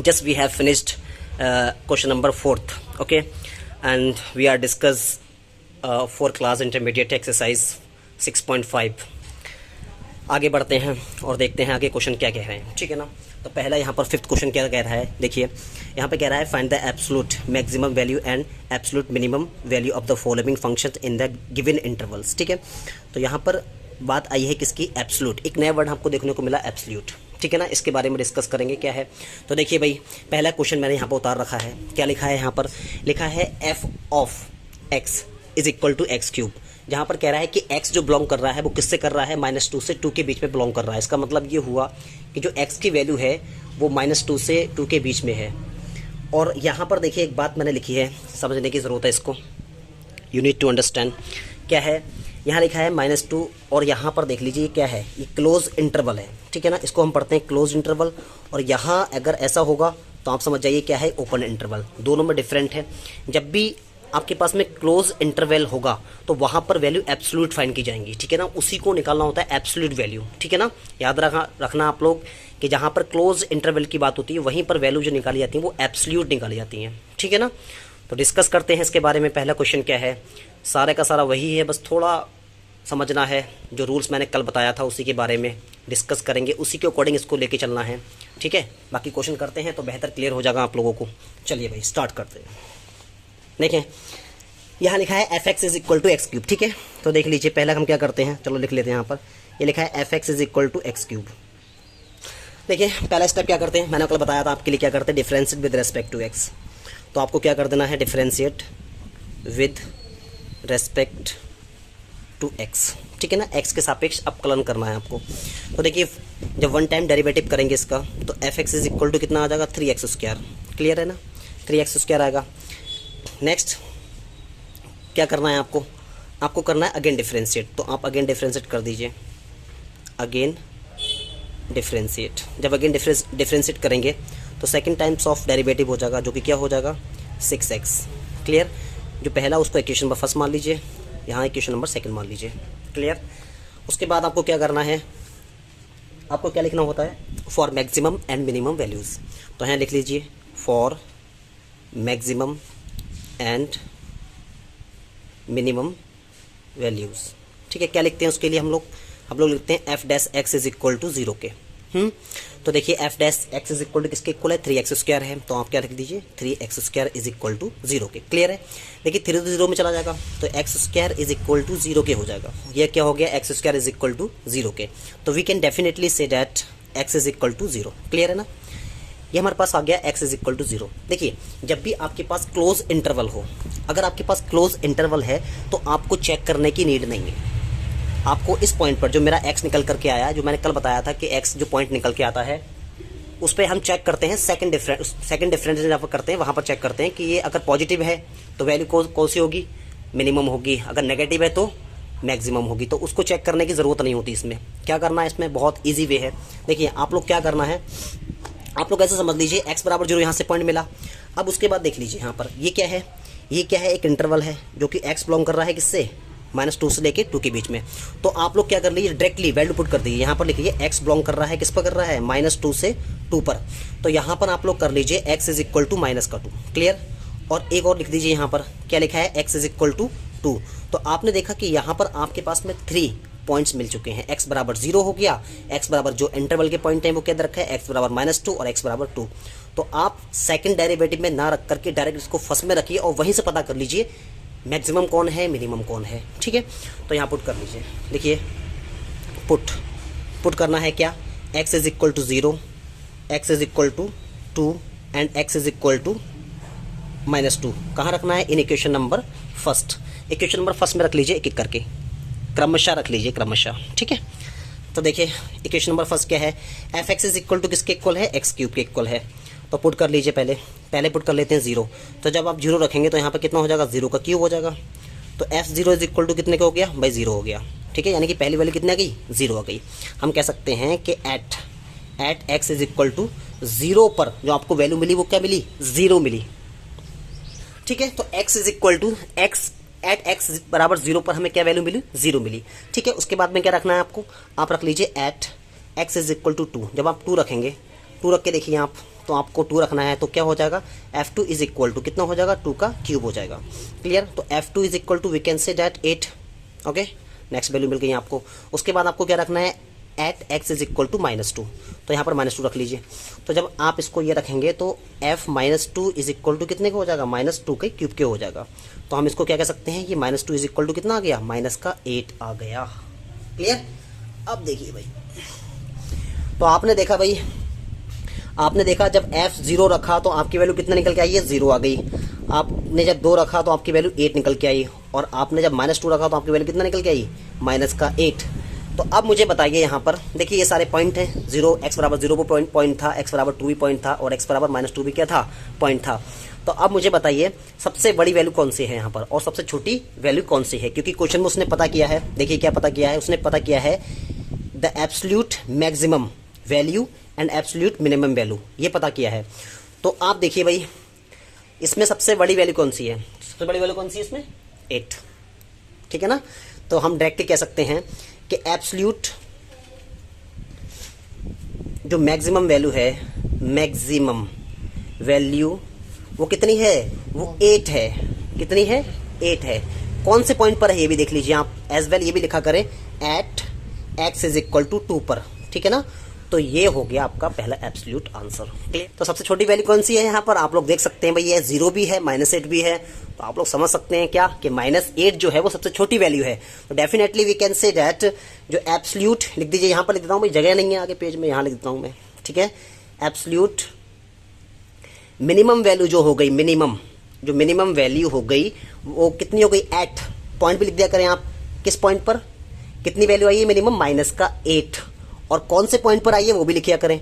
just we have finished question number 4th, okay, and we are discuss for class intermediate exercise 6.5. आगे बढ़ते हैं और देखते हैं आगे क्वेश्चन क्या कह रहे हैं, ठीक है ना। तो पहला यहाँ पर 5th क्वेश्चन क्या कह रहा है, देखिए यहाँ पे कह रहा है find the absolute maximum value and absolute minimum value of the following functions in the given intervals, ठीक है। तो यहाँ पर बात आई है किसकी, एब्सोल्यूट। एक नया वर्ड हमको देखने को मिला एब्सोल्यूट, ठीक है ना। इसके बारे में डिस्कस करेंगे क्या है। तो देखिए भाई, पहला क्वेश्चन मैंने यहाँ पर उतार रखा है, क्या लिखा है यहाँ पर, लिखा है f of x is equal to x cube. जहाँ पर कह रहा है कि x जो बिलोंग कर रहा है वो किससे कर रहा है, -2 से 2 के बीच में बिलोंग कर रहा है। इसका मतलब ये हुआ कि जो x की वैल्यू है वो -2 से 2 के बीच में है। और यहाँ पर देखिए एक बात मैंने लिखी है, समझने की ज़रूरत है इसको, यू नीड टू अंडरस्टैंड। क्या है, यहाँ लिखा है -2 और यहाँ पर देख लीजिए क्या है, ये क्लोज इंटरवल है, ठीक है ना। इसको हम पढ़ते हैं क्लोज इंटरवल, और यहाँ अगर ऐसा होगा तो आप समझ जाइए क्या है, ओपन इंटरवल। दोनों में डिफरेंट है। जब भी आपके पास में क्लोज इंटरवल होगा तो वहाँ पर वैल्यू एब्सोल्यूट फाइंड की जाएंगी, ठीक है ना। उसी को निकालना होता है एब्सोल्यूट वैल्यू, ठीक है ना। याद रखना आप लोग कि जहाँ पर क्लोज इंटरवल की बात होती है वहीं पर वैल्यू जो निकाली जाती है वो एब्सोल्यूट निकाली जाती हैं, ठीक है ना। तो डिस्कस करते हैं इसके बारे में। पहला क्वेश्चन क्या है, सारे का सारा वही है, बस थोड़ा समझना है। जो रूल्स मैंने कल बताया था उसी के बारे में डिस्कस करेंगे, उसी के अकॉर्डिंग इसको लेके चलना है, ठीक है। बाकी क्वेश्चन करते हैं तो बेहतर क्लियर हो जाएगा आप लोगों को। चलिए भाई स्टार्ट करते हैं। देखें यहाँ लिखा है f x is equal to x cube, ठीक है। तो देख लीजिए पहला हम क्या करते हैं, चलो लिख लेते हैं। यहाँ पर ये लिखा है f x is equal to x cube. देखिए पहला स्टेप क्या करते हैं, मैंने कल बताया था आपके लिए क्या करते हैं, differentiate with respect to x. तो आपको क्या कर देना है, differentiate with respect to x, ठीक है ना। एक्स के सापेक्ष अपकलन करना है आपको। तो देखिए जब वन टाइम डेरिवेटिव करेंगे इसका तो f x is equal to कितना आ जाएगा, 3x²। क्लियर है ना, 3x² आएगा। नेक्स्ट क्या करना है आपको, आपको करना है अगेन डिफरेंशिएट। तो आप अगेन डिफरेंशिएट कर दीजिए, अगेन डिफरेंशिएट। जब अगेन डिफरेंशिएट करेंगे तो सेकंड टाइम्स ऑफ डेरिवेटिव हो जाएगा, जो कि क्या हो जाएगा, 6x। क्लियर। जो पहला उसको इक्वेशन नंबर फर्स्ट मान लीजिए, यहाँ इक्वेशन नंबर सेकंड मान लीजिए। क्लियर। उसके बाद आपको क्या करना है, आपको क्या लिखना होता है, for maximum and minimum values. तो यहाँ लिख लीजिए for maximum and minimum values, ठीक है। क्या लिखते हैं उसके लिए हम लोग लिखते हैं f dash x is equal to 0 के। तो देखिए f dash x is equal to किसके इक्वल है, 3x² है। तो आप क्या लिख दीजिए, 3x² इज इक्वल टू 0 के। क्लियर है। देखिए 3 तो 0 में चला जाएगा तो x² इज इक्वल टू 0 के हो जाएगा। यह क्या हो गया, x² इज इक्वल टू 0 के। तो we can definitely say that x is equal to 0। Clear है ना। ये हमारे पास आ गया x इज इक्वल टू 0। देखिए जब भी आपके पास क्लोज इंटरवल हो, अगर आपके पास क्लोज इंटरवल है तो आपको चेक करने की नीड नहीं है। आपको इस पॉइंट पर जो मेरा x निकल करके आया, जो मैंने कल बताया था कि x जो पॉइंट निकल के आता है उस पर हम चेक करते हैं सेकंड डिफरेंस जहाँ पर करते हैं वहाँ पर चेक करते हैं कि ये अगर पॉजिटिव है तो वैल्यू कौन सी होगी, मिनिमम होगी। अगर नेगेटिव है तो मैक्सिमम होगी। तो उसको चेक करने की ज़रूरत नहीं होती। इसमें क्या करना है, इसमें बहुत ईजी वे है। देखिए आप लोग क्या करना है, आप लोग ऐसे समझ लीजिए x बराबर 0 यहाँ से पॉइंट मिला। अब उसके बाद देख लीजिए यहाँ पर ये क्या है, ये क्या है, एक इंटरवल है जो कि x बिलोंग कर रहा है किससे, -2 से लेके 2 के बीच में। तो आप लोग क्या कर लीजिए, डायरेक्टली वैल्यू पुट कर दीजिए। यहाँ पर लिखिए x बिलोंग कर रहा है किस पर कर रहा है, -2 से 2 पर। तो यहाँ पर आप लोग कर लीजिए x is equal to -2। Clear. और एक और लिख दीजिए यहाँ पर क्या लिखा है, x इज इक्वल टू 2। तो आपने देखा कि यहाँ पर आपके पास में 3 पॉइंट्स मिल चुके हैं। x बराबर 0 हो गया, x बराबर जो इंटरवल के पॉइंट हैं वो क्या रखा है, x बराबर -2 और x बराबर 2। तो आप सेकंड डेरिवेटिव में ना रख करके डायरेक्ट इसको फर्स्ट में रखिए और वहीं से पता कर लीजिए मैक्सिमम कौन है, मिनिमम कौन है, ठीक है। तो यहाँ पुट कर लीजिए, देखिए पुट करना है क्या, x is equal to 0, x is equal to 2 and x is equal to -2। कहाँ रखना है, in equation number first. Equation number first में रख लीजिए, एक एक करके क्रमशः रख लीजिए, क्रमशः, ठीक है। तो देखिए इक्वेशन नंबर फर्स्ट क्या है, f x is equal to किसके इक्वल है, एक्स क्यूब के इक्वल है। तो पुट कर लीजिए, पहले पुट कर लेते हैं 0। तो जब आप 0 रखेंगे तो यहाँ पर कितना हो जाएगा, 0 का क्यूब हो जाएगा। तो f0 इज इक्वल टू कितने का हो गया भाई, 0 हो गया, ठीक है। यानी कि पहली वैल्यू कितनी आ गई, 0 आ गई। हम कह सकते हैं कि at x is equal to 0 पर जो आपको वैल्यू मिली वो क्या मिली, 0 मिली, ठीक है। तो x is equal to at x बराबर 0 पर हमें क्या वैल्यू मिली, 0 मिली, ठीक है। उसके बाद में क्या रखना है आपको, आप रख लीजिए at x is equal to 2। जब आप 2 रखेंगे, 2 रख के देखिए आप तो आपको 2 रखना है, तो क्या हो जाएगा f2 इज इक्वल टू कितना हो जाएगा 2 का क्यूब हो जाएगा। क्लियर, तो f2 is equal to we can say that 8। Okay, next value मिल गई आपको। उसके बाद आपको क्या रखना है at x is equal to -2, तो यहाँ पर -2 रख लीजिए। तो जब आप इसको ये रखेंगे तो f -2 इज इक्वल टू कितने का हो जाएगा -2 के क्यूब के हो जाएगा। तो हम इसको क्या कह सकते हैं, ये -2 इज इक्वल टू कितना आ गया -8 आ गया। क्लियर, अब देखिए भाई, तो आपने देखा भाई, आपने देखा जब f 0 रखा तो आपकी वैल्यू कितना निकल के आई है 0 आ गई। आपने जब 2 रखा तो आपकी वैल्यू 8 निकल के आई, और आपने जब -2 रखा तो आपकी वैल्यू कितना निकल के आई -8। तो अब मुझे बताइए यहाँ पर देखिए ये सारे पॉइंट हैं, 0 x बराबर 0 पर पॉइंट था, x बराबर 2 भी पॉइंट था, और x बराबर -2 भी क्या था पॉइंट था। तो अब मुझे बताइए सबसे बड़ी वैल्यू कौन सी है यहाँ पर और सबसे छोटी वैल्यू कौन सी है, क्योंकि क्वेश्चन में उसने पता किया है। देखिए क्या पता किया है, उसने पता किया है the absolute maximum value and absolute minimum value, ये पता किया है। तो आप देखिए भाई इसमें सबसे बड़ी वैल्यू कौन सी है, सबसे बड़ी वैल्यू कौन सी है इसमें 8, ठीक है ना। तो हम डायरेक्टली कह सकते हैं कि एब्सोल्यूट जो मैक्सिमम वैल्यू है, मैक्सिमम वैल्यू वो कितनी है, वो 8 है। कितनी है 8 है। कौन से पॉइंट पर है ये भी देख लीजिए आप, एज वेल ये भी लिखा करें at x is equal to 2 पर, ठीक है ना। तो ये हो गया आपका पहला एब्सोल्यूट आंसर। तो सबसे छोटी वैल्यू कौन सी है यहाँ पर आप लोग देख सकते हैं भाई, ये 0 भी है -8 भी है, तो आप लोग समझ सकते हैं क्या कि -8 जो है वो सबसे छोटी वैल्यू है। तो definitely we can say that जो एब्सोल्यूट, लिख दीजिए यहाँ पर लिख देता हूँ भाई, जगह नहीं है आगे पेज में, यहाँ लिख देता हूँ मैं, ठीक है। एब्सोल्यूट मिनिमम वैल्यू जो हो गई, मिनिमम जो मिनिमम वैल्यू हो गई वो कितनी हो गई एट, पॉइंट भी लिख दिया करें आप, किस पॉइंट पर कितनी वैल्यू आई है मिनिमम -8, और कौन से पॉइंट पर आई है वो भी लिखिया करें।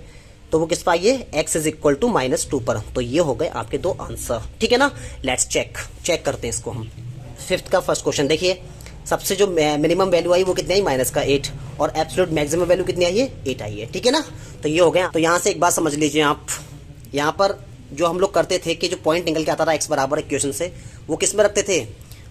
तो वो किस पर आई है x इज इक्वल टू -2 पर। तो ये हो गए आपके 2 आंसर, ठीक है ना। लेट्स चेक करते हैं इसको हम। 5th का फर्स्ट क्वेश्चन देखिए, सबसे जो मिनिमम वैल्यू आई वो कितनी आई -8, और एब्सोल्यूट मैक्सिमम वैल्यू कितनी आई है 8 आई है, ठीक है ना। तो ये हो गया। तो यहाँ से एक बात समझ लीजिए आप, यहाँ पर जो हम लोग करते थे कि जो पॉइंट निकल के आता था x बराबर इक्वेशन से, वो किस में रखते थे,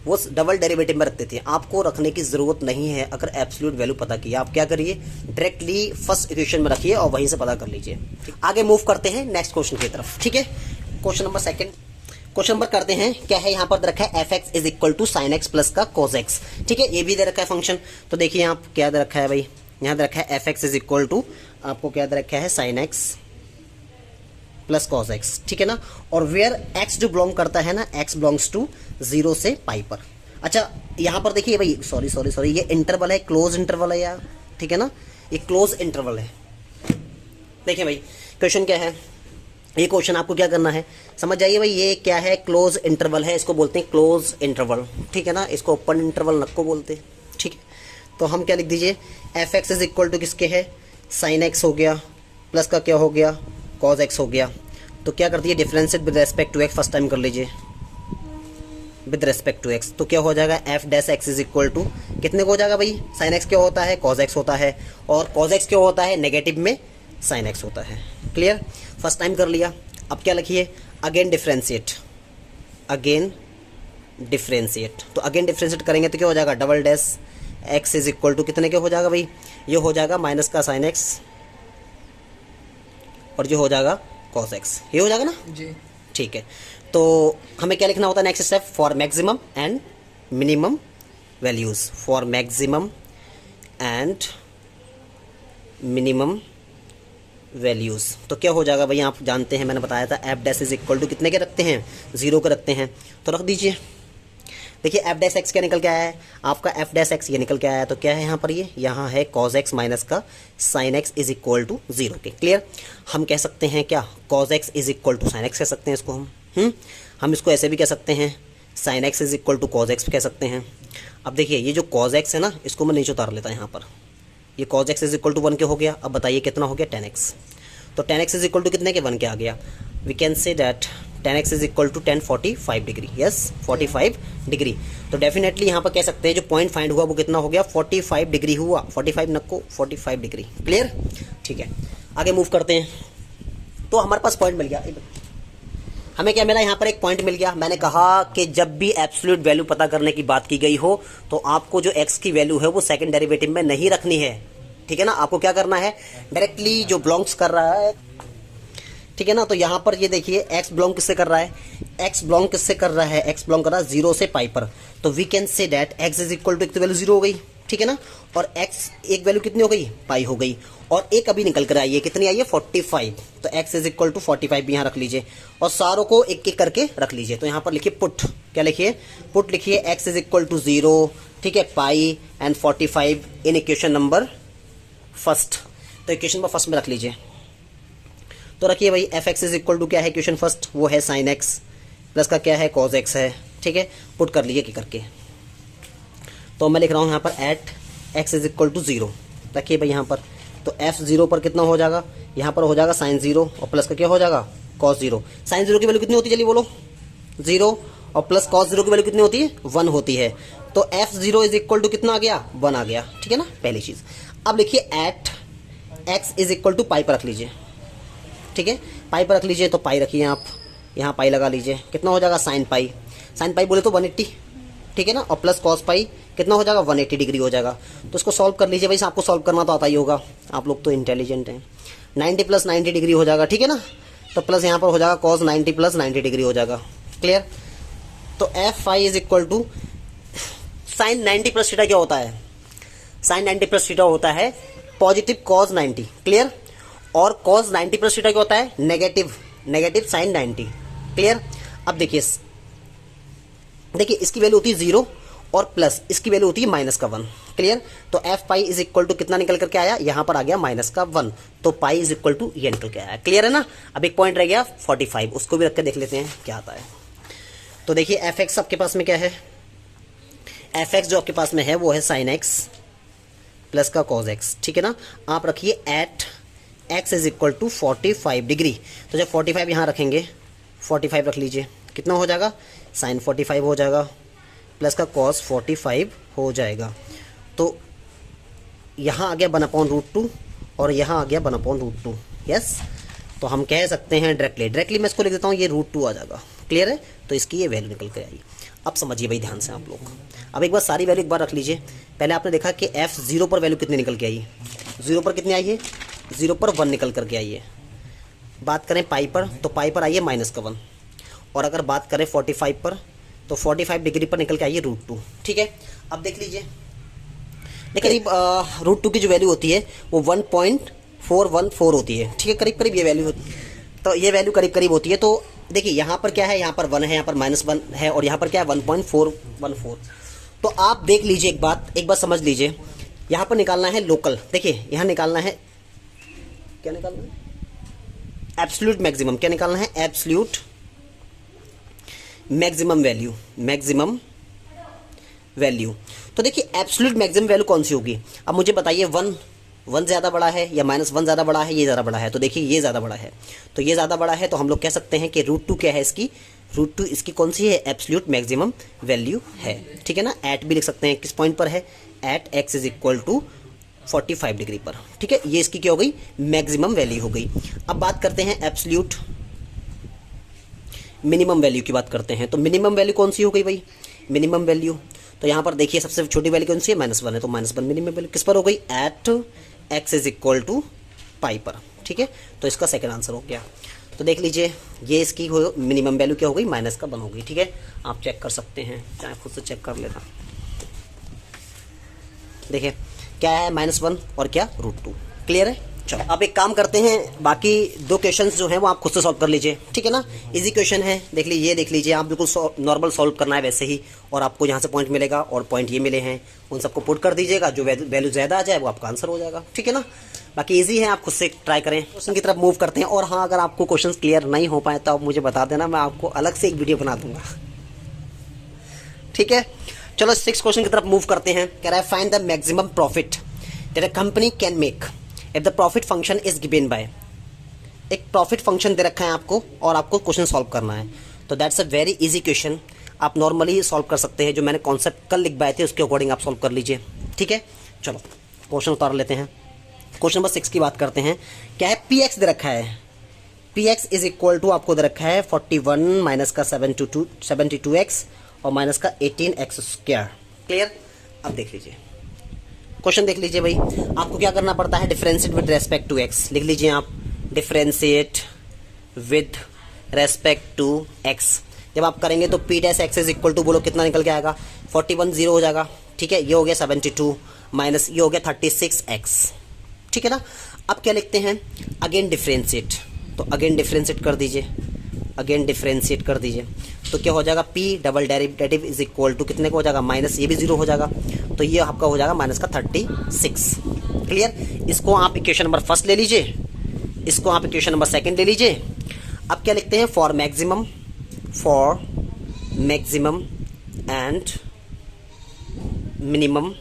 वो डबल डेरिवेटिव में रखते थे। आपको रखने की जरूरत नहीं है। अगर एब्सोल्यूट वैल्यू पता की आप क्या करिए, डायरेक्टली फर्स्ट इक्वेशन में रखिए और वहीं से पता कर लीजिए। आगे मूव करते हैं नेक्स्ट क्वेश्चन की तरफ, ठीक है। क्वेश्चन नंबर 2 क्वेश्चन नंबर करते हैं, क्या है यहाँ पर रखा है f(x) is equal to sin x plus का cos x, ठीक है। ये भी दे रखा है फंक्शन। तो देखिए यहाँ क्या दे रखा है भाई, यहाँ दे रखा है f(x) इज इक्वल टू आपको क्या दे रखा है sin x plus cos x, ठीक है ना। और वेयर x जो बिलोंग करता है ना, x बिलोंग्स टू 0 से पाई पर। अच्छा यहाँ पर देखिए भाई, सॉरी ये इंटरवल है, क्लोज इंटरवल है यार, ठीक है ना, ये क्लोज इंटरवल है। देखिए भाई क्वेश्चन क्या है, ये क्वेश्चन आपको क्या करना है समझ जाइए भाई, ये क्या है क्लोज इंटरवल है, इसको बोलते हैं क्लोज इंटरवल, ठीक है ना। इसको ओपन इंटरवल नको बोलते, ठीक है। तो हम क्या लिख दीजिए, f(x) इज इक्वल टू किसके है sin x हो गया, प्लस का क्या हो गया cos x हो गया। तो क्या कर दिए differentiate with respect to x, first time कर लीजिए विद रेस्पेक्ट टू x। तो क्या हो जाएगा f(x) इज इक्वल टू कितने को हो जाएगा भाई, sin x क्या होता है cos x होता है, और cos x क्या होता है नेगेटिव में sin x होता है। क्लियर, फर्स्ट टाइम कर लिया। अब क्या लिखिए, अगेन डिफरेंशिएट, अगेन डिफरेंशिएट। तो अगेन डिफरेंशिएट करेंगे तो क्या हो जाएगा double dash x is equal to कितने के हो जाएगा भाई, ये हो जाएगा माइनस का sin x और ये हो जाएगा cos x, ये हो जाएगा ना जी, ठीक है। तो हमें क्या लिखना होता है next step, for maximum and minimum values, for maximum and minimum values. तो क्या हो जाएगा भाई, आप जानते हैं मैंने बताया था f dash is equal to कितने के रखते हैं 0 के रखते हैं। तो रख दीजिए, देखिए f डैश x क्या निकल के आया है आपका, f डैश x ये निकल के आया है। तो क्या है यहाँ पर, ये यहाँ है cos x माइनस का sin x is equal to 0 के। क्लियर, हम कह सकते हैं क्या cos x is equal to sin x कह सकते हैं इसको हम इसको ऐसे भी कह सकते हैं sin x is equal to cos x कह सकते हैं। अब देखिए ये जो cos x है ना, इसको मैं नीचे उतार लेता यहाँ पर, ये cos x is equal to 1 के हो गया। अब बताइए कितना हो गया tan x, तो tan x is equal to कितने के 1 के आ गया। We can say that tan x is equal to tan 45 degree, yes 45 degree. तो डेफिनेटली यहाँ पर कह सकते हैं जो पॉइंट फाइंड हुआ वो कितना हो गया 45 डिग्री हुआ, 45 नको 45 डिग्री। क्लियर, ठीक है। आगे मूव करते हैं। तो हमारे पास पॉइंट मिल गया, हमें क्या मिला यहाँ पर एक पॉइंट मिल गया। मैंने कहा कि जब भी एब्सोल्यूट वैल्यू पता करने की बात की गई हो तो आपको जो x की वैल्यू है वो सेकंड डेरिवेटिव में नहीं रखनी है, ठीक है ना। आपको क्या करना है, डायरेक्टली जो बिलोंग्स कर रहा है, ठीक है ना। तो यहाँ पर ये देखिए x बिलोंग किससे कर रहा है, x बिलोंग किससे कर रहा है, x बिलोंग कर रहा है 0 से पाई पर। तो we can say that x is equal to, एक तो वैल्यू 0 हो गई, ठीक है ना, और x एक वैल्यू कितनी हो गई, पाई हो गई, और एक अभी निकल कर आई है, कितनी आई है 45। तो x इज इक्वल टू 45 भी यहाँ रख लीजिए और सारों को एक एक करके रख लीजिए। तो यहाँ पर लिखिए पुट, क्या लिखिए, पुट लिखिए x इज इक्वल टू 0, ठीक है, pi and 45 in equation number first. तो इक्वेशन नंबर फर्स्ट में रख लीजिए। तो रखिए भाई f x is equal to क्या है इक्वेशन फर्स्ट, वो है साइन एक्स, प्लस का क्या है कॉज एक्स है, ठीक है, पुट कर लीजिए करके। तो मैं लिख रहा हूँ यहाँ पर at x is equal to 0, रखिए भाई यहाँ पर। तो एफ 0 पर कितना हो जाएगा, यहाँ पर हो जाएगा साइन 0 और प्लस का क्या हो जाएगा कॉस 0। साइन 0 की वैल्यू कितनी होती है, चलिए बोलो, 0, और प्लस कॉस 0 की वैल्यू कितनी होती है, 1 होती है। तो एफ 0 इज इक्वल टू कितना आ गया, 1 आ गया, ठीक है ना, पहली चीज़। अब लिखिए at x is equal to pi पर रख लीजिए, ठीक है, पाई पर रख लीजिए। तो पाई रखिए आप, यहाँ पाई लगा लीजिए, कितना हो जाएगा साइन पाई, साइन पाई बोले तो 180, ठीक है ना, और प्लस कॉस पाई कितना हो जाएगा 180 डिग्री हो जाएगा। तो इसको सॉल्व कर लीजिए भाई, आपको सॉल्व करना तो आता ही होगा, आप लोग तो इंटेलिजेंट हैं। 90 प्लस 90 डिग्री हो जाएगा, ठीक है ना, तो प्लस यहाँ पर हो जाएगा कॉस 90 प्लस 90 डिग्री हो जाएगा, क्लियर। तो f i is equal to sine 90 plus theta क्या होता है, साइन 90 प्लस थीटा होता है पॉजिटिव कॉस 90, क्लियर, और कॉस 90 प्लस थीटा क्या होता है नेगेटिव साइन 90, क्लियर। अब देखिए इसकी वैल्यू होती है 0 और प्लस इसकी वैल्यू होती है माइनस का 1, क्लियर। तो f pi is equal to कितना निकल करके आया, यहाँ पर आ गया माइनस का 1, तो पाई इज इक्वल टू ये निकल के आया, क्लियर है ना। अब एक पॉइंट रह गया 45, उसको भी रख के देख लेते हैं क्या आता है। तो देखिए एफ एक्स आपके पास में क्या है, एफ एक्स जो आपके पास में है वो है साइन एक्स प्लस का कॉस एक्स, ठीक है ना। आप रखिए at x is equal to 45 degree. तो जब 45 यहाँ रखेंगे, 45 रख लीजिए, कितना हो जाएगा साइन 45 हो जाएगा प्लस का कॉस 45 हो जाएगा। तो यहाँ आ गया 1/√2 और यहाँ आ गया 1/√2, यस। तो हम कह सकते हैं डायरेक्टली मैं इसको लिख देता हूँ, ये √2 आ जाएगा, क्लियर है। तो इसकी ये वैल्यू निकल कर आई। अब समझिए भाई ध्यान से आप लोग, अब एक बार सारी वैल्यू एक बार रख लीजिए। पहले आपने देखा कि एफ 0 पर वैल्यू कितनी निकल के आई, 0 पर कितनी आई है, 0 पर 1 निकल करके आई है। बात करें पाई पर, तो पाई पर आई है माइनस का 1, और अगर बात करें 45 पर, तो 45 डिग्री पर निकल के आई है √2, ठीक है। अब देख लीजिए, करीब √2 की जो वैल्यू होती है वो 1.414 होती है, ठीक है, करीब ये वैल्यू होती है। तो ये वैल्यू करीब होती है। तो देखिए यहाँ पर क्या है, यहाँ पर 1 है, यहाँ पर -1 है, और यहाँ पर क्या है 1.414। तो आप देख लीजिए एक बात समझ लीजिए, यहाँ पर निकालना है लोकल, देखिए यहाँ निकालना है, क्या निकालना है, एब्सोल्यूट मैक्सिमम, क्या निकालना है एब्सोल्यूट मैक्सिमम वैल्यू। तो देखिए एब्सोल्यूट मैक्सिमम वैल्यू कौन सी होगी, अब मुझे बताइए 1 ज़्यादा बड़ा है या -1 ज़्यादा बड़ा है, ये ज़्यादा बड़ा है। तो देखिए ये ज़्यादा बड़ा है, तो ये ज़्यादा बड़ा है, तो हम लोग कह सकते हैं कि √2 क्या है इसकी, √2 इसकी कौन सी है, एब्सोल्यूट मैक्सिमम वैल्यू है, ठीक है ना। एट भी लिख सकते हैं, किस पॉइंट पर है, at x is equal to 45 degree पर, ठीक है, ये इसकी क्या हो गई मैक्सिमम वैल्यू हो गई। अब बात करते हैं एब्सोल्यूट मिनिमम वैल्यू की बात करते हैं। तो मिनिमम वैल्यू कौन सी हो गई भाई, मिनिमम वैल्यू, तो यहाँ पर देखिए सबसे छोटी वैल्यू कौन सी है, -1 है, तो -1 मिनिमम वैल्यू किस पर हो गई, at x is equal to pi पर, ठीक है। तो इसका सेकंड आंसर हो गया। तो देख लीजिए ये इसकी हो मिनिमम वैल्यू क्या हो गई, -1 हो गई, ठीक है। आप चेक कर सकते हैं, चाहे खुद से चेक कर लेना। देखिए क्या है -1 और क्या √2, क्लियर है। चलो अब एक काम करते हैं, बाकी 2 क्वेश्चंस जो हैं वो आप खुद से सॉल्व कर लीजिए, ठीक है ना। इजी क्वेश्चन है, देख लीजिए आप बिल्कुल नॉर्मल सॉल्व करना है वैसे ही, और आपको यहाँ से पॉइंट मिलेगा और पॉइंट ये मिले हैं, उन सबको पुट कर दीजिएगा, जो वैल्यू ज़्यादा आ जाए वो आपका आंसर हो जाएगा, ठीक है ना। बाकी इजी है, आप खुद से ट्राई करें। क्वेश्चन की तरफ मूव करते हैं। और हाँ, अगर आपको क्वेश्चन क्लियर नहीं हो पाए तो आप मुझे बता देना, मैं आपको अलग से एक वीडियो बना दूंगा, ठीक है। चलो 6 क्वेश्चन की तरफ मूव करते हैं। कह रहा है find the maximum profit that a company can make if the profit function is given by. एक प्रॉफिट फंक्शन दे रखा है आपको और आपको क्वेश्चन सॉल्व करना है। तो that's a very easy question, आप नॉर्मली सॉल्व कर सकते हैं। जो मैंने कॉन्सेप्ट कल लिखवाए थे उसके अकॉर्डिंग आप सॉल्व कर लीजिए, ठीक है। चलो क्वेश्चन उतार लेते हैं। क्वेश्चन नंबर 6 की बात करते हैं। क्या है, पी एक्स दे रखा है, p x is equal to आपको दे रखा है 41 माइनस का 72x और माइनस का 18x², क्लियर। अब देख लीजिए क्वेश्चन, देख लीजिए भाई, आपको क्या करना पड़ता है, differentiate with respect to x. लिख लीजिए आप, differentiate with respect to x. जब आप करेंगे तो p dash x is equal to, बोलो कितना निकल के आएगा, 41 0 हो जाएगा, ठीक है। ये हो गया 72 माइनस ये हो गया 36x, ठीक है ना। अब क्या लिखते हैं, अगेन डिफ्रेंशिएट, तो अगेन डिफ्रेंशिएट कर दीजिए, अगेन डिफ्रेंशिएट कर दीजिए, तो क्या हो जाएगा, p double derivative is equal to कितने को हो जाएगा, माइनस ये भी 0 हो जाएगा, तो ये आपका हो जाएगा माइनस का 36। क्लियर। इसको आप इक्वेशन नंबर फर्स्ट ले लीजिए, इसको आप इक्वेशन नंबर सेकंड ले लीजिए। अब क्या लिखते हैं, for maximum and minimum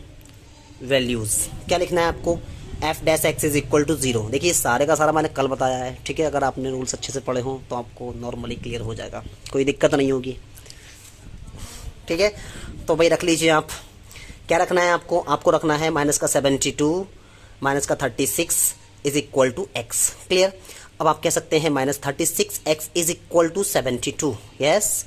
values क्या लिखना है आपको, f dash x is equal to 0। देखिए सारे का सारा मैंने कल बताया है, ठीक है। अगर आपने रूल्स अच्छे से पढ़े हों तो आपको नॉर्मली क्लियर हो जाएगा, कोई दिक्कत नहीं होगी, ठीक है। तो भाई रख लीजिए आप, क्या रखना है आपको, आपको रखना है माइनस का 72 माइनस का 36 is equal to x. Clear. अब आप कह सकते हैं minus 36x is equal to 72। Yes,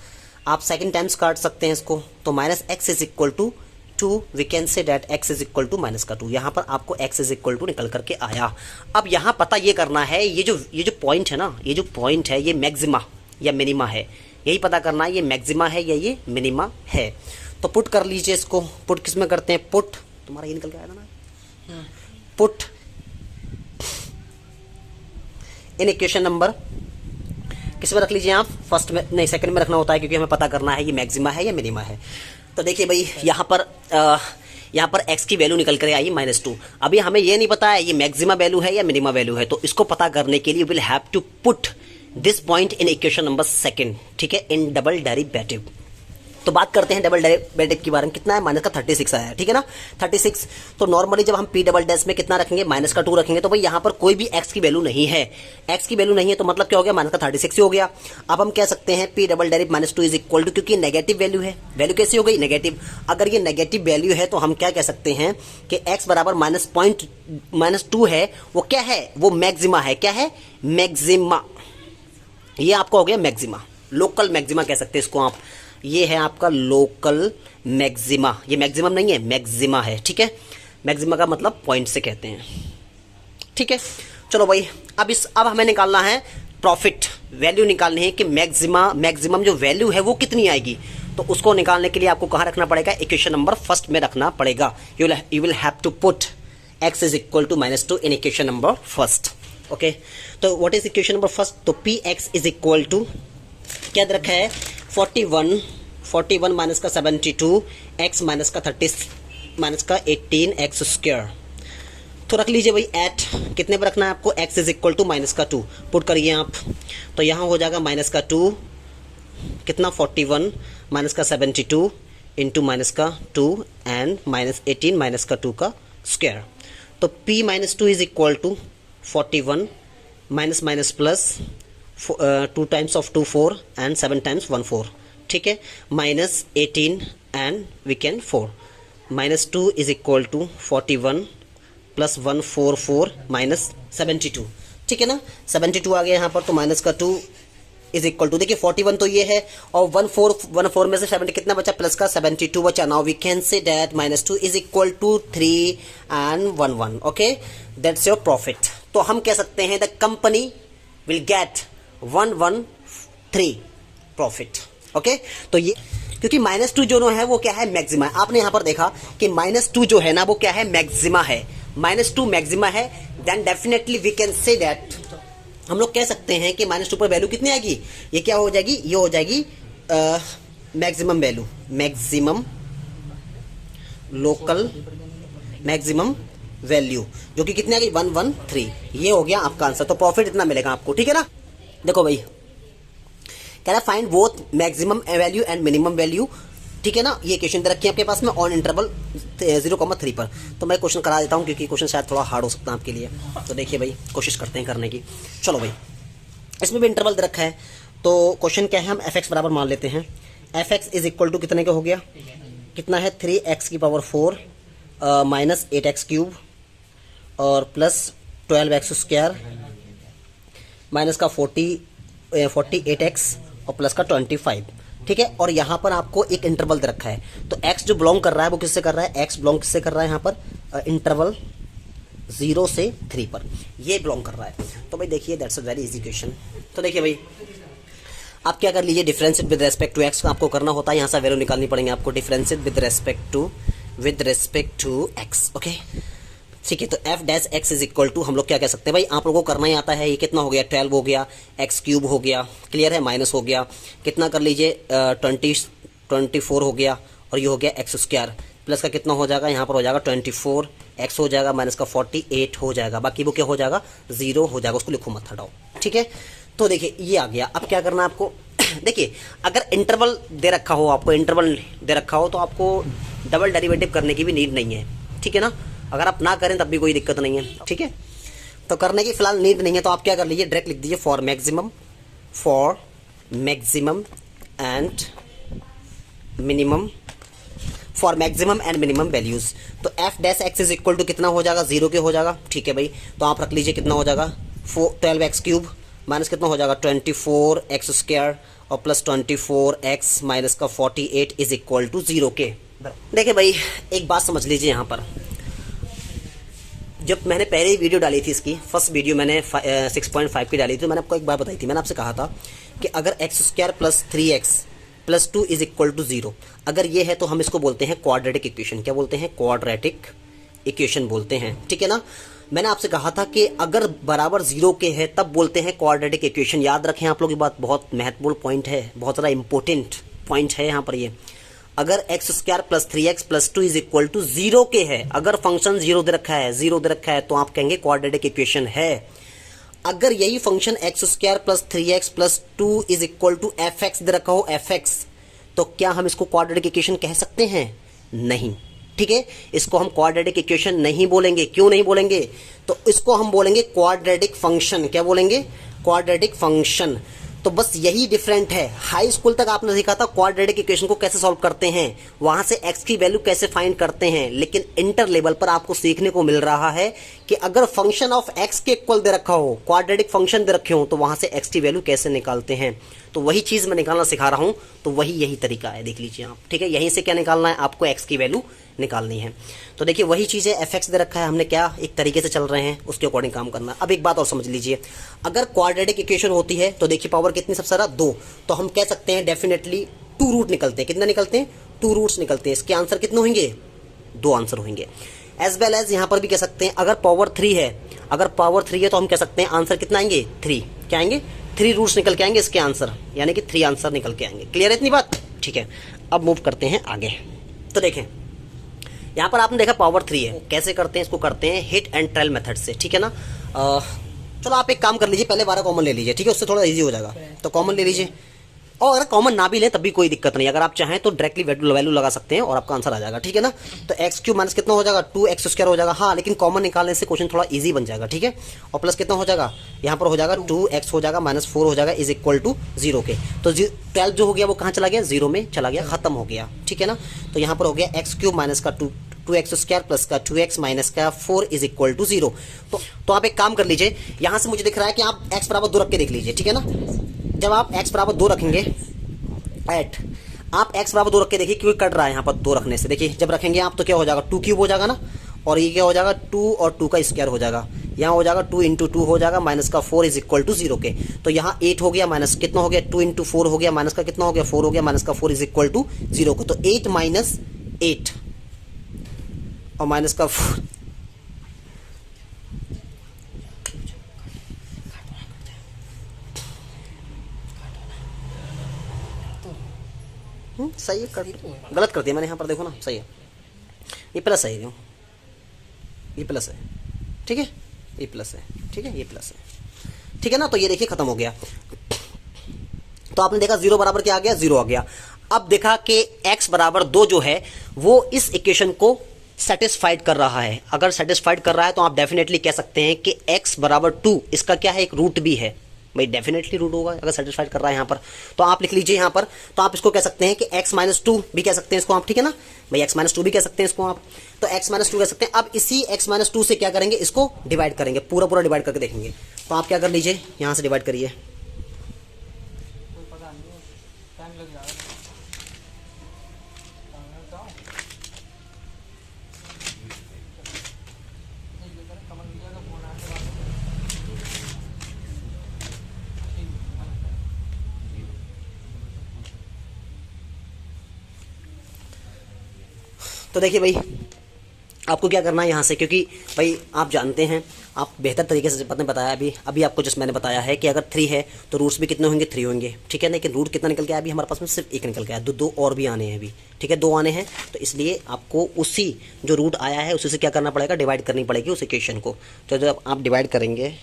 आप सेकेंड टाइम्स काट सकते हैं इसको, तो minus x is equal to 2, we can say that x is equal to minus का 2। यहाँ पर आपको x इज इक्वल टू निकल करके आया। अब यहाँ पता ये करना है, ये जो पॉइंट है ना, ये जो पॉइंट है ये मैक्सिमा या मिनिमा है, यही पता करना है ये मैक्सिमा है या ये मिनिमा है। तो पुट कर लीजिए इसको, पुट किस में करते हैं, पुट तुम्हारा ये निकल के आया था ना, पुट इन इक्वेशन नंबर किस में रख लीजिए आप, फर्स्ट में नहीं सेकंड में रखना होता है, क्योंकि हमें पता करना है ये मैक्सिमा है या मिनिमा है। तो देखिए भाई यहाँ पर x की वैल्यू निकल कर आई -2। अभी हमें ये नहीं पता है ये मैक्सिमा वैल्यू है या मिनिमा वैल्यू है, तो इसको पता करने के लिए will have to put this point in equation number second, ठीक है, इन डबल डेरिवेटिव। तो बात करते हैं डबल डेरिवेटिव के बारे में, कितना है, माइनस का 36 आया है, ठीक है ना, 36। तो नॉर्मली जब हम p डबल डैश में कितना रखेंगे, माइनस का 2 रखेंगे, तो भाई यहाँ पर कोई भी x की वैल्यू नहीं है, x की वैल्यू नहीं है, तो मतलब क्या हो गया, माइनस का 36 ही हो गया। अब हम कह सकते हैं p double derive -2 is equal to, क्योंकि नेगेटिव वैल्यू है, वैल्यू कैसी हो गई, नेगेटिव। अगर ये नेगेटिव वैल्यू है तो हम क्या कह सकते हैं कि x बराबर -2 है, वो क्या है, वो मैक्सिमा है, क्या है, मैक्सिमा। ये आपका हो गया मैक्सिमा, लोकल मैक्सिमा कह सकते हैं इसको आप, ये है आपका लोकल मैक्सिमा, ये मैक्सिमम नहीं है, मैक्सिमा है, ठीक है। मैक्सिमा का मतलब पॉइंट से कहते हैं, ठीक है। चलो भाई अब हमें निकालना है प्रॉफिट, वैल्यू निकालनी है कि मैक्सिमम जो वैल्यू है वो कितनी आएगी। तो उसको निकालने के लिए आपको कहाँ रखना पड़ेगा, इक्वेशन नंबर फर्स्ट में रखना पड़ेगा। You will have to put x is equal to -2 in equation number first. Okay, तो what is equation number first, तो px इज इक्वल टू क्या दे रखा है, 41 माइनस का 72 x माइनस का 30 माइनस का 18 एक्स स्क्वायर। तो रख लीजिए भाई एट कितने पर रखना है आपको, x is equal to minus का 2 पुट करिए आप, तो यहाँ हो जाएगा माइनस का 2 कितना 41 माइनस का 72 इंटू माइनस का 2 एंड माइनस 18 माइनस का 2 का स्क्वायर। तो p minus 2 is equal to 41 minus minus plus 2 times of 2 4 and 7 times 1 4, ठीक है, minus 18 and we can 4 minus 2 is equal to 41 plus 144 minus 72, ठीक है ना, 72 आ गया यहाँ पर, तो माइनस का 2 इज इक्वल टू, देखिए 41 तो ये है और 14 में से 70 कितना बचा, प्लस का 72 बचा। Now we can say that -2 is equal to 3 and 1 1, okay, that's your profit. तो हम कह सकते हैं the company will get 113 profit, okay. तो ये क्योंकि -2 जो है वो क्या है, मैक्सिमा है। आपने यहां पर देखा कि -2 जो है ना वो क्या है, मैक्सिमा है, -2 मैक्सिमा है, then definitely we can say that, हम लोग कह सकते हैं कि -2 पर वैल्यू कितनी आएगी, ये क्या हो जाएगी, ये हो जाएगी maximum value, maximum local maximum value, जो कि कितनी आ गई 113। ये हो गया आपका आंसर। तो प्रॉफिट इतना मिलेगा आपको, ठीक है ना। देखो भाई कह रहा find both maximum value and minimum value, ठीक है ना। ये क्वेश्चन दे रखी है आपके पास में ऑन इंटरवल 0,3 पर। तो मैं क्वेश्चन करा देता हूँ क्योंकि क्वेश्चन शायद थोड़ा हार्ड हो सकता है आपके लिए। तो देखिए भाई कोशिश करते हैं करने की। चलो भाई इसमें भी इंटरवल दे रखा है, तो क्वेश्चन क्या है, हम एफ एक्स बराबर मान लेते हैं। F x is equal to कितने का हो गया, कितना है 3x की पावर 4 माइनस 8x क्यूब और प्लस 12x स्क्वायर माइनस का 48x और प्लस का 25, ठीक है। और यहाँ पर आपको एक इंटरवल दे रखा है, तो x जो बिलोंग कर रहा है वो किससे कर रहा है, x बिलोंग किससे कर रहा है यहाँ पर, इंटरवल 0 से 3 पर, ये बिलोंग कर रहा है। तो भाई देखिए that's a very easy question. तो देखिए भाई आप क्या कर लीजिए, differentiate with respect to x आपको करना होता है, यहाँ से वैल्यू निकालनी पड़ेंगे आपको, differentiate with respect to x. Okay ठीक है, तो f dash x is equal to हम लोग क्या कह सकते हैं भाई, आप लोगों को करना ही आता है, ये कितना हो गया 12 हो गया, एक्स क्यूब हो गया, क्लियर है, माइनस हो गया, कितना कर लीजिए 24 हो गया, और ये हो गया एक्स स्क्वायर, प्लस का कितना हो जाएगा, यहाँ पर हो जाएगा 24 एक्स हो जाएगा, माइनस का 48 हो जाएगा, बाकी वो क्या हो जाएगा 0 हो जाएगा, उसको लिखो मत हटाओ। ठीक है, तो देखिए ये आ गया। अब क्या करना है आपको देखिए अगर इंटरवल दे रखा हो, आपको इंटरवल दे रखा हो तो आपको डबल डेरिवेटिव करने की भी नीड नहीं है। ठीक है ना, अगर आप ना करें तब भी कोई दिक्कत नहीं है। ठीक है, तो करने की फिलहाल नीड नहीं है, तो आप क्या कर लीजिए डायरेक्ट लिख दीजिए for maximum and minimum, for maximum and minimum values. तो f dash x is equal to कितना हो जाएगा 0 के हो जाएगा। ठीक है भाई, तो आप रख लीजिए कितना हो जाएगा 12 एक्स क्यूब माइनस कितना हो जाएगा 24 एक्स स्क्वायर और प्लस 24 एक्स माइनस का 48 इज इक्वल टू 0 के। देखिए भाई एक बात समझ लीजिए, यहाँ पर जब मैंने पहले वीडियो डाली थी, इसकी फर्स्ट वीडियो मैंने 6.5 की डाली थी, तो मैंने आपको एक बात बताई थी, मैंने आपसे कहा था कि अगर x square plus 3x plus 2 is equal to 0, अगर ये है तो हम इसको बोलते हैं क्वाड्रेटिक इक्वेशन। क्या बोलते हैं, क्वाड्रेटिक इक्वेशन बोलते हैं। ठीक है ना, मैंने आपसे कहा था कि अगर बराबर 0 के है तब बोलते हैं क्वाड्रेटिक इक्वेशन। याद रखें आप लोग, ये बात बहुत महत्वपूर्ण पॉइंट है, बहुत ज़्यादा इंपॉर्टेंट पॉइंट है यहाँ पर। ये अगर x square plus 3x plus 2 is equal to 0 के है, अगर फंक्शन 0 दे रखा है, 0 दे रखा है, तो आप कहेंगे क्वाड्रेटिक इक्वेशन है। अगर यही function x square plus 3x plus 2 is equal to f x दे रखा हो, एफ एक्स, तो क्या हम इसको क्वाड्रेटिक इक्वेशन कह सकते हैं? नहीं। ठीक है, इसको हम क्वाड्रेटिक इक्वेशन नहीं बोलेंगे। क्यों नहीं बोलेंगे? तो इसको हम बोलेंगे क्वाड्रेटिक फंक्शन। क्या बोलेंगे? Quadratic function. तो बस यही डिफरेंट है। हाई स्कूल तक आपने सीखा था क्वाड्रेटिक इक्वेशन को कैसे सॉल्व करते हैं, वहां से एक्स की वैल्यू कैसे फाइंड करते हैं, लेकिन इंटर लेवल पर आपको सीखने को मिल रहा है कि अगर फंक्शन ऑफ एक्स के इक्वल दे रखा हो, क्वाड्रेटिक फंक्शन दे रखे हो, तो वहां से एक्स की वैल्यू कैसे निकालते हैं। तो वही चीज मैं निकालना सिखा रहा हूं, तो वही यही तरीका है, देख लीजिए आप। ठीक है, यहीं से क्या निकालना है आपको, एक्स की वैल्यू निकालनी है। तो देखिए वही चीज़ है, एफ एक्स दे रखा है, हमने क्या एक तरीके से चल रहे हैं, उसके अकॉर्डिंग काम करना है। अब एक बात और समझ लीजिए, अगर क्वाड्रेटिक इक्वेशन होती है तो देखिए पावर कितनी सबसे ज़्यादा 2, तो हम कह सकते हैं डेफिनेटली 2 रूट निकलते हैं। कितना निकलते हैं? 2 रूट्स निकलते हैं। इसके आंसर कितने होंगे? 2 आंसर होंगे। एज वेल एज यहाँ पर भी कह सकते हैं अगर पावर 3 है, अगर पावर 3 है तो हम कह सकते हैं आंसर कितना आएंगे? 3। क्या आएंगे? 3 रूट्स निकल के आएंगे इसके आंसर, यानी कि 3 आंसर निकल के आएंगे। क्लियर है इतनी बात? ठीक है, अब मूव करते हैं आगे। तो देखें यहाँ पर आपने देखा पावर 3 है, कैसे करते हैं इसको, करते हैं हिट एंड ट्रायल मेथड से। ठीक है ना, चलो आप एक काम कर लीजिए, पहले 12 कॉमन ले लीजिए। ठीक है, उससे थोड़ा इजी हो जाएगा, तो कॉमन ले लीजिए। और अगर कॉमन ना भी लें तब भी कोई दिक्कत नहीं, अगर आप चाहें तो डायरेक्टली वैल्यू लगा सकते हैं और आपका आंसर आ जाएगा। ठीक है ना, तो एक्स क्यूब माइनस कितना हो जाएगा? 2x स्क्वायर हो जाएगा। हाँ, लेकिन कॉमन निकालने से क्वेश्चन थोड़ा इजी बन जाएगा। ठीक है, और प्लस कितना हो जाएगा? यहाँ पर हो जाएगा 2x हो जाएगा माइनस 4 हो जाएगा इज इक्वल टू 0 के। तो 12 जो हो गया वो कहाँ चला गया? 0 में चला गया, खत्म हो गया। ठीक है ना, तो यहाँ पर हो गया एक्स क्यूब माइनस का 2x स्क्वायर प्लस का 2x माइनस का 4 इज इक्वल टू 0। तो आप एक काम कर लीजिए, यहाँ से मुझे दिख रहा है कि आप x बराबर 2 रख के देख लीजिए। ठीक है ना, जब आप x बराबर 2 रखेंगे आप x बराबर 2 रख के देखिए, क्योंकि कट रहा है यहाँ पर 2 रखने से। देखिए जब रखेंगे आप तो क्या हो जाएगा? 2 क्यूब हो जाएगा ना, और ये क्या हो जाएगा? 2 और 2 का स्क्वायर हो जाएगा। यहाँ हो जाएगा 2 इंटू 2 हो जाएगा माइनस का 4 इज इक्वल टू 0 के। तो यहाँ 8 हो गया, माइनस कितना हो गया? 2 इंटू 4 हो गया, माइनस का कितना हो गया? 4 हो गया, माइनस का 4 इज इक्वल टू 0 को। तो 8 माइनस 8 और माइनस का 4 सही है, गलत कर दिया मैंने यहाँ पर, देखो ना, सही है, ये प्लस है, ये प्लस है। ठीक है, ये प्लस है। ठीक है, ये प्लस है। ठीक है ना, तो ये देखिए खत्म हो गया। तो आपने देखा 0 बराबर क्या आ गया? 0 आ गया। अब देखा कि x बराबर 2 जो है वो इस इक्वेशन को सेटिस्फाइड कर रहा है। अगर सेटिस्फाइड कर रहा है तो आप डेफिनेटली कह सकते हैं कि x बराबर 2 इसका क्या है? एक रूट भी है। भाई डेफिनेटली रूट होगा अगर सेटिस्फाइड कर रहा है यहाँ पर, तो आप लिख लीजिए यहाँ पर। तो आप इसको कह सकते हैं कि x माइनस 2 भी कह सकते हैं इसको आप। ठीक है ना भाई, x माइनस 2 भी कह सकते हैं इसको आप, तो x माइनस 2 कह सकते हैं। अब इसी x माइनस 2 से क्या करेंगे? इसको डिवाइड करेंगे, पूरा पूरा डिवाइड करके देखेंगे। तो आप क्या कर लीजिए, यहाँ से डिवाइड करिए। तो देखिए भाई, आपको क्या करना है यहाँ से, क्योंकि भाई आप जानते हैं, आप बेहतर तरीके से पता बताया अभी आपको जस्ट मैंने बताया है कि अगर 3 है तो रूट्स भी कितने होंगे, 3 होंगे, ठीक है। लेकिन रूट कितना निकल के आया अभी हमारे पास में, सिर्फ एक निकल के आया, दो और भी आने हैं अभी, ठीक है, 2 आने हैं। तो इसलिए आपको उसी जो रूट आया है उसी से क्या करना पड़ेगा, डिवाइड करनी पड़ेगी उस इक्वेशन को। तो जब आप डिवाइड करेंगे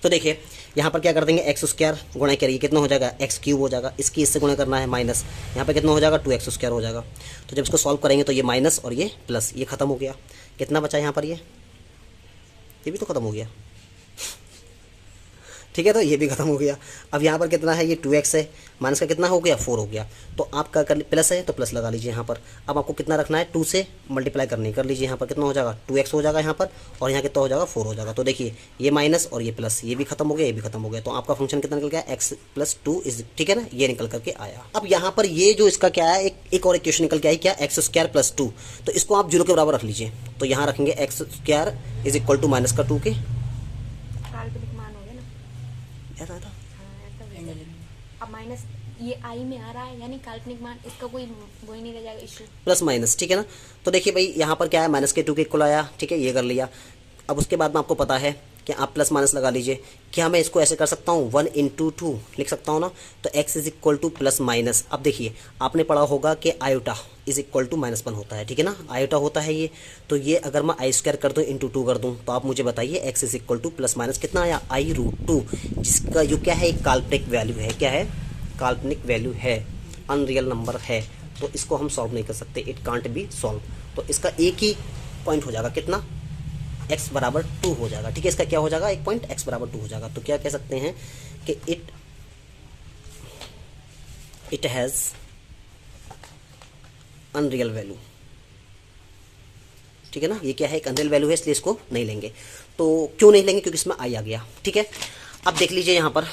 तो देखिए यहाँ पर क्या कर देंगे, एक्स स्क्वायर गुणा करिए, कितना हो जाएगा, एक्स क्यूब हो जाएगा, इसकी इससे गुणा करना है माइनस, यहाँ पे कितना हो जाएगा, 2x स्क्वायर हो जाएगा। तो जब इसको सॉल्व करेंगे तो ये माइनस और ये प्लस, ये खत्म हो गया। कितना बचा यहाँ पर, ये भी तो खत्म हो गया, ठीक है, तो ये भी खत्म हो गया। अब यहाँ पर कितना है, ये 2x है, माइनस का कितना हो गया, 4 हो गया। तो आपका कर प्लस है तो प्लस लगा लीजिए यहाँ पर। अब आपको कितना रखना है, 2 से मल्टीप्लाई करनी, कर लीजिए यहाँ पर कितना हो जाएगा, 2x हो जाएगा यहाँ पर, और यहाँ कितना हो जाएगा, 4 हो जाएगा। तो देखिए ये माइनस और ये प्लस, ये भी खत्म हो गया, ये भी खत्म हो गया। तो आपका फंक्शन कितना निकल गया, x + 2 इज, ठीक है ना, ये निकल करके आया। अब यहाँ पर ये जो इसका क्या है, एक और इक्वेशन निकल के आई क्या, x² + 2, तो इसको आप 0 के बराबर रख लीजिए। तो यहाँ रखेंगे x² = -2 के, अब माइनस ये आई में आ रहा है, यानी काल्पनिक मान, इसका कोई वो ही नहीं रह जाएगा इशू, प्लस माइनस, ठीक है ना। तो देखिए भाई यहाँ पर क्या है, -2 के इक्वल आया, ठीक है, ये कर लिया। अब उसके बाद में आपको पता है कि आप प्लस माइनस लगा लीजिए। क्या मैं इसको ऐसे कर सकता हूँ, 1 × 2 लिख सकता हूँ ना। तो x = +- अब देखिए आपने पढ़ा होगा कि आयोटा = -1 होता है, ठीक है ना, आयोटा होता है ये। तो ये अगर मैं i² कर दूँ × 2 कर दूँ, तो आप मुझे बताइए x = +- कितना आया, i√2, जिसका जो क्या है, एक काल्पनिक वैल्यू है। क्या है, काल्पनिक वैल्यू है, अनरियल नंबर है। तो इसको हम सॉल्व नहीं कर सकते, इट कांट बी सॉल्व। तो इसका एक ही पॉइंट हो जाएगा, कितना, x = 2 हो जाएगा, ठीक है। इसका क्या हो जाएगा, एक पॉइंट x = 2 हो जाएगा। तो क्या कह सकते हैं कि इट हैज़ अनरियल वैल्यू, ठीक है ना। ये क्या है, एक अनरियल वैल्यू है, इसलिए इसको नहीं लेंगे। तो क्यों नहीं लेंगे, क्योंकि इसमें आई आ गया, ठीक है। अब देख लीजिए यहाँ पर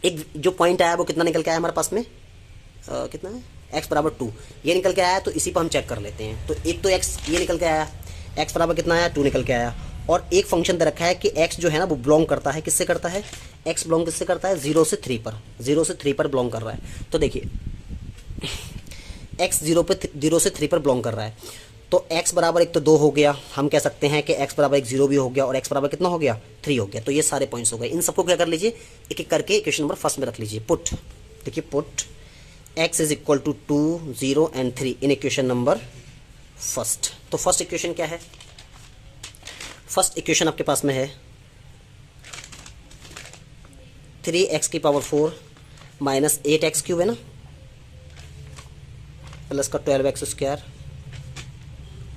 एक जो पॉइंट आया वो कितना निकल के आया हमारे पास में, कितना है, x = 2, ये निकल के आया। तो इसी पर हम चेक कर लेते हैं। तो एक तो x ये निकल के आया, x = कितना आया, 2 निकल के आया। और एक फंक्शन दे रखा है कि x जो है ना वो बिलोंग करता है, किससे करता है, x बिलोंग किससे करता है, 0 से 3 पर, 0 से 3 पर बिलोंग कर रहा है। तो देखिए x 0 से 3 पर बिलोंग कर रहा है। तो x = एक तो 2 हो गया, हम कह सकते हैं कि x = एक 0 भी हो गया, और x = कितना हो गया, 3 हो गया। तो ये सारे पॉइंट्स हो गए। इन सबको क्या कर लीजिए, एक एक करके इक्वेशन नंबर फर्स्ट में रख लीजिए। पुट, देखिए put x = 2, 0 and 3 in equation number first. तो फर्स्ट इक्वेशन क्या है, फर्स्ट इक्वेशन आपके पास में है 3x⁴ - 8x³ है ना, प्लस का 12x²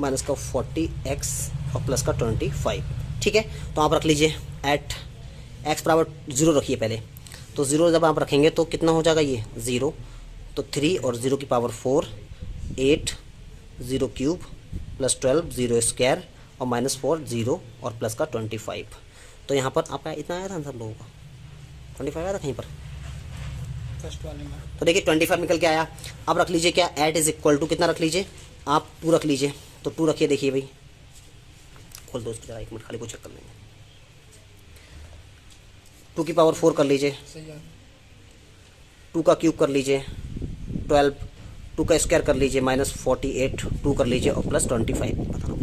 माइनस का 40x और प्लस का 25, ठीक है। तो आप रख लीजिए एट x = 0 रखिए पहले। तो 0 जब आप रखेंगे तो कितना हो जाएगा, ये 0, तो 3 और 0⁴ 8, 0³ प्लस 12, 0² और -4, 0 और प्लस का 25। तो यहाँ पर आपका इतना आया था आंसर लोगों का, 25 आया था कहीं पर फर्स्ट वाले में। तो देखिए 25 निकल के आया। अब रख लीजिए क्या, एट = कितना रख लीजिए आप, 2 रख लीजिए। तो 2 रखिए, देखिए भाई खोल दो उसको जरा, 1 मिनट खाली को चेक कर लेंगे। 2⁴ कर लीजिए, 2 का क्यूब कर लीजिए, 12, 2 का स्क्वायर कर लीजिए, -48, 2 कर लीजिए और प्लस 25 बताना।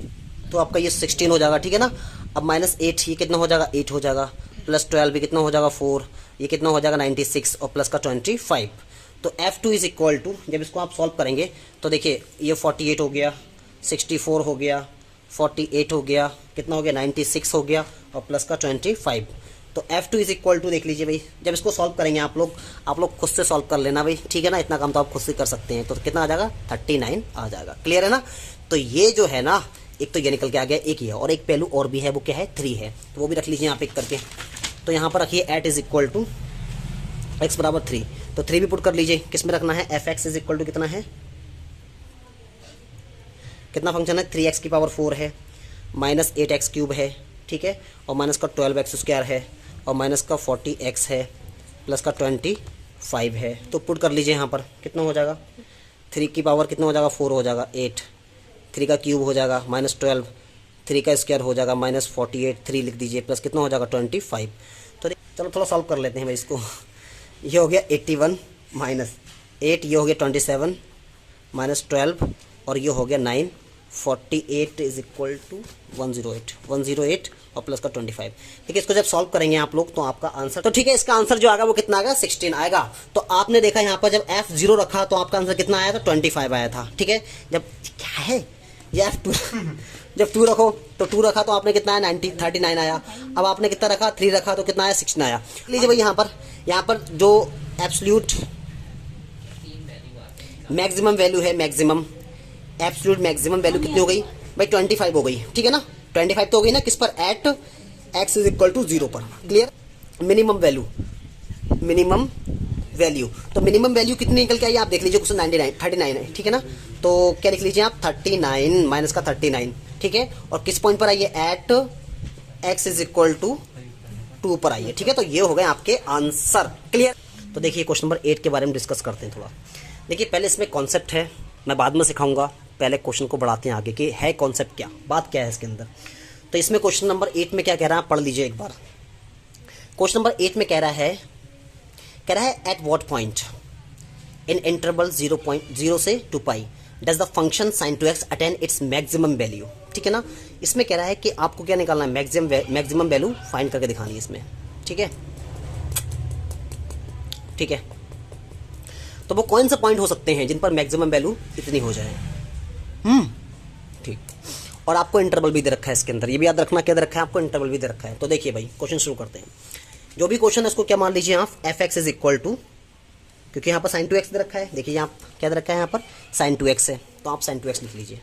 तो आपका ये 16 हो जाएगा, ठीक है ना। अब -8 ये कितना हो जाएगा, 8 हो जाएगा, प्लस 12 भी कितना हो जाएगा, 4, ये कितना हो जाएगा 96 और प्लस का 25। तो F2 = जब इसको आप सॉल्व करेंगे तो देखिए ये 48 हो गया, 64 हो गया, 48 हो गया, कितना हो गया 96 हो गया और प्लस का 25। तो F2 = देख लीजिए भाई, जब इसको सॉल्व करेंगे आप लोग खुद से सॉल्व कर लेना भाई, ठीक है ना। इतना काम तो आप खुद से कर सकते हैं। तो कितना आ जाएगा, 39 आ जाएगा। क्लियर है ना। तो ये जो है ना, एक तो ये निकल के आ गया, एक ही है, और एक पहलू और भी है, वो क्या है, 3 है। तो वो भी रख लीजिए यहाँ पे एक करके। तो यहाँ पर रखिए एट = x = 3। तो 3 भी पुट कर लीजिए, किस में रखना है, fx = कितना है, कितना फंक्शन है, 3x⁴ है, -8x³ है, ठीक है, और माइनस का 12x² है, और माइनस का 40x है, प्लस का 25 है। तो पुट कर लीजिए यहाँ पर, कितना हो जाएगा, 3 की पावर कितना हो जाएगा, 4 हो जाएगा, 8, 3 का क्यूब हो जाएगा, -12, 3 का स्क्वायर हो जाएगा -48, 3 लिख दीजिए, प्लस कितना हो जाएगा 25। तो चलो थोड़ा सॉल्व कर लेते हैं भाई इसको। ये हो गया 81 -8, ये हो गया 27 -12 और ये हो गया 9। 48 इज इक्वल टू 108 और प्लस का 25। ठीक है, इसको जब सॉल्व करेंगे आप लोग तो आपका आंसर, तो ठीक है, इसका आंसर जो आएगा वो कितना आएगा 16 आएगा। तो आपने देखा यहाँ पर जब F0 रखा तो आपका आंसर कितना आया था 25 आया था। ठीक है, जब क्या है ये F2 जब 2 रखो तो 2 रखा तो आपने कितना आया 39 आया। अब आपने कितना रखा 3 रखा तो कितना आया 16 आया। लीजिए भाई यहाँ पर जो एब्सोल्यूट मैक्सिमम वैल्यू है, एब्सोल्यूट मैक्सिमम वैल्यू कितनी हो गई भाई 25 हो गई। ठीक है ना, 25 तो हो गई ना, किस पर, at x is equal to 0 पर। क्लियर। मिनिमम वैल्यू तो मिनिमम वैल्यू कितनी निकल के आई आप देख लीजिए, क्वेश्चन 39 है। ठीक है ना, तो क्या लिख लीजिए आप 39 माइनस का 39। ठीक है, और किस पॉइंट पर आई है, at x is equal to 2 पर आई है। ठीक है, तो ये हो गए आपके आंसर। क्लियर। तो देखिए क्वेश्चन नंबर 8 के बारे में डिस्कस करते हैं थोड़ा। देखिए पहले इसमें कॉन्सेप्ट है, मैं बाद में सिखाऊंगा, पहले क्वेश्चन को बढ़ाते हैं आगे कि है कॉन्सेप्ट क्या, बात क्या है इसके अंदर। तो इसमें क्वेश्चन नंबर 8 में क्या कह रहा है, पढ़ लीजिए एक बार। क्वेश्चन नंबर 8 में कह रहा है at what point in interval 0 से 2 pi does the function sin 2x attain its maximum value. ठीक है ना, इसमें कह रहा है कि आपको क्या निकालना है, मैक्सिमम वैल्यू फाइंड करके दिखानी है इसमें। ठीक है, तो वो कौन से पॉइंट हो सकते हैं जिन पर मैक्सिमम वैल्यू इतनी हो जाए। ठीक, और आपको इंटरवल भी दे रखा है इसके अंदर, ये भी याद रखना क्या दे रखा है आपको, इंटरवल भी दे रखा है। तो देखिए भाई क्वेश्चन शुरू करते हैं। जो भी क्वेश्चन है उसको क्या मान लीजिए आप, fx इज इक्वल टू, क्योंकि यहाँ पर sin 2x दे रखा है, देखिए यहाँ क्या दे रखा है, यहाँ पर sin 2x है, तो आप sin 2x लिख लीजिए,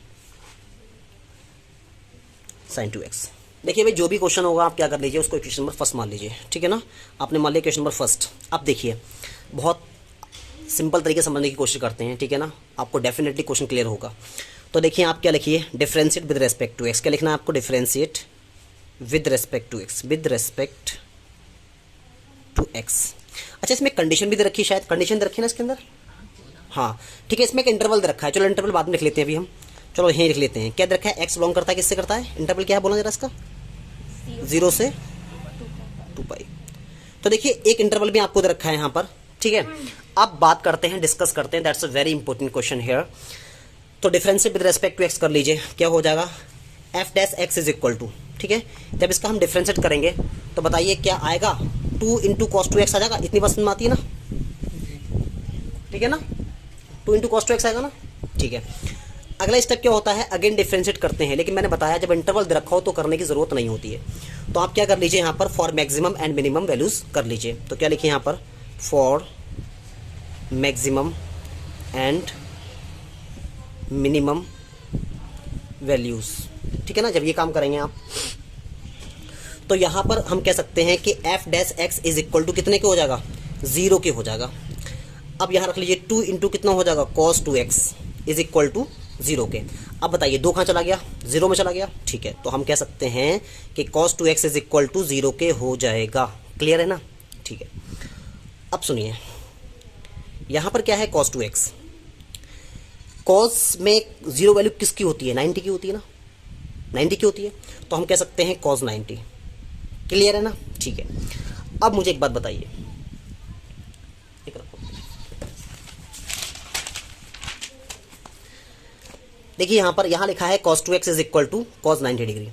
sin 2x। देखिए भाई जो भी क्वेश्चन होगा आप क्या कर लीजिए, उसको क्वेश्चन नंबर फर्स्ट मान लीजिए। ठीक है ना, आपने मान लिया क्वेश्चन नंबर फर्स्ट। अब देखिए बहुत सिंपल तरीके से समझने की कोशिश करते हैं। ठीक है ना, आपको डेफिनेटली क्वेश्चन क्लियर होगा। तो देखिए आप क्या लिखिए, differentiate with respect to x. क्या लिखना है आपको, differentiate with respect to x, with respect to x. अच्छा इसमें कंडीशन भी दे रखी है, शायद कंडीशन दे रखी है ना इसके अंदर। हाँ ठीक है, इसमें एक इंटरवल दे रखा है, चलो इंटरवल बाद में लिख लेते हैं अभी हम। चलो यहीं लिख लेते हैं, क्या दे रखा है, एक्स बिलोंग करता है किससे करता है, इंटरवल क्या है बोला जरा इसका, 0 से 2 पाई। तो देखिए एक इंटरवल भी आपको दे रखा है यहाँ पर। ठीक है, अब बात करते हैं, डिस्कस करते हैं, that's a very important question here. तो differentiate with respect to x कर लीजिए, क्या हो जाएगा, f dash x is equal to. ठीक है, जब इसका हम डिफरेंशिएट करेंगे तो बताइए क्या आएगा, 2 इंटू कॉस 2x आ जाएगा, इतनी बात समझ में आती है ना। ठीक है ना, 2 इंटू कॉस 2x आएगा ना। ठीक है, अगला स्टेप क्या होता है, अगेन डिफरेंशिएट करते हैं, लेकिन मैंने बताया जब इंटरवल दे रखा हो तो करने की जरूरत नहीं होती है। तो आप क्या कर लीजिए यहाँ पर, for maximum and minimum values कर लीजिए। तो क्या लिखिए यहाँ पर, for maximum and minimum values. ठीक है ना, जब ये काम करेंगे आप तो यहाँ पर हम कह सकते हैं कि f dash x is equal to कितने के हो जाएगा, 0 के हो जाएगा। अब यहाँ रख लीजिए 2 इंटू कितना हो जाएगा, cos 2x is equal to 0 के। अब बताइए 2 कहाँ चला गया, 0 में चला गया। ठीक है, तो हम कह सकते हैं कि cos 2x is equal to 0 के हो जाएगा। क्लियर है ना। ठीक है, अब सुनिए यहाँ पर क्या है, cos 2x। cos में 0 वैल्यू किसकी होती है, 90 की होती है ना, 90 की होती है, तो हम कह सकते हैं cos 90। क्लियर है ना। ठीक है, अब मुझे एक बात बताइए, एक रखो, देखिए यहाँ पर यहाँ लिखा है cos 2x is equal to cos 90 degree.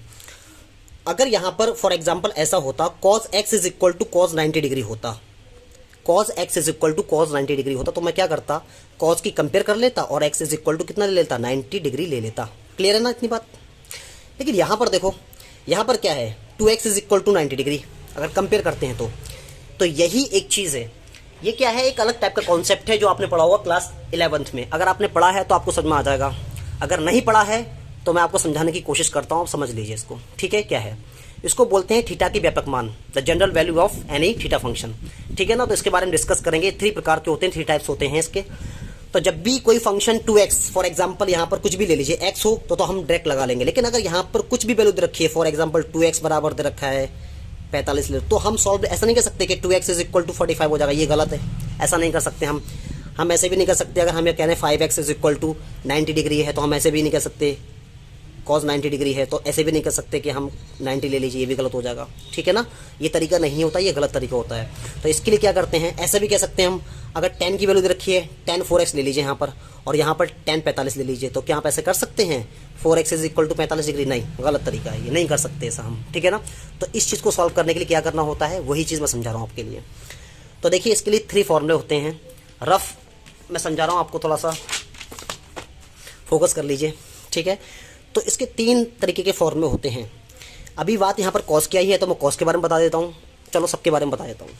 अगर यहाँ पर फॉर एग्जांपल ऐसा होता cos x is equal to cos 90 degree होता, cos x is equal to cos 90 degree होता, तो मैं क्या करता, cos की कंपेयर कर लेता और x इज इक्वल टू कितना ले लेता, 90 डिग्री ले लेता। क्लियर है ना इतनी बात। लेकिन यहाँ पर देखो, यहाँ पर क्या है, 2x is equal to 90 degree, अगर कंपेयर करते हैं तो यही एक चीज़ है। ये क्या है, एक अलग टाइप का कॉन्सेप्ट है जो आपने पढ़ा होगा क्लास 11th में। अगर आपने पढ़ा है तो आपको समझ में आ जाएगा, अगर नहीं पढ़ा है तो मैं आपको समझाने की कोशिश करता हूँ, आप समझ लीजिए इसको। ठीक है, क्या है, इसको बोलते हैं थीटा की व्यापक मान, the general value of any theta function. ठीक है ना, तो इसके बारे में डिस्कस करेंगे। 3 प्रकार के होते हैं, 3 टाइप्स होते हैं इसके। तो जब भी कोई फंक्शन 2x फॉर एग्जांपल यहाँ पर कुछ भी ले लीजिए x हो तो हम डायरेक्ट लगा लेंगे, लेकिन अगर यहाँ पर कुछ भी वैल्यू दे रखी है, फॉर एग्जांपल 2x बराबर दे रखा है 45 ले, तो हम सॉल्व ऐसा नहीं कर सकते कि 2x इज इक्वल टू 45 हो जाएगा, ये गलत है, ऐसा नहीं कर सकते हम ऐसे भी नहीं कर सकते। अगर हम ये कह रहे हैं 5x is equal to 90 degree है तो हम ऐसे भी नहीं कर सकते कॉस 90 डिग्री है, तो ऐसे भी नहीं कर सकते कि हम 90 ले लीजिए, ये भी गलत हो जाएगा, ठीक है ना। ये तरीका नहीं होता, ये गलत तरीका होता है। तो इसके लिए क्या करते हैं, ऐसे भी कह सकते हैं हम, अगर tan की वैल्यू दे रखी है, tan 4x ले लीजिए यहाँ पर, और यहाँ पर tan 45 ले लीजिए, तो क्या आप ऐसे कर सकते हैं 4x is equal to 45 degree? नहीं, गलत तरीका है, ये नहीं कर सकते ऐसा हम, ठीक है ना। तो इस चीज़ को सॉल्व करने के लिए क्या करना होता है, वही चीज़ मैं समझा रहा हूँ आपके लिए। तो देखिए इसके लिए 3 फॉर्मूले होते हैं, रफ मैं समझा रहा हूँ आपको, थोड़ा सा फोकस कर लीजिए, ठीक है। तो इसके 3 तरीके के फॉर्मूले होते हैं। अभी बात यहाँ पर कॉस की आई है, तो मैं कॉस के बारे में बता देता हूँ, चलो सबके बारे में बता देता हूँ।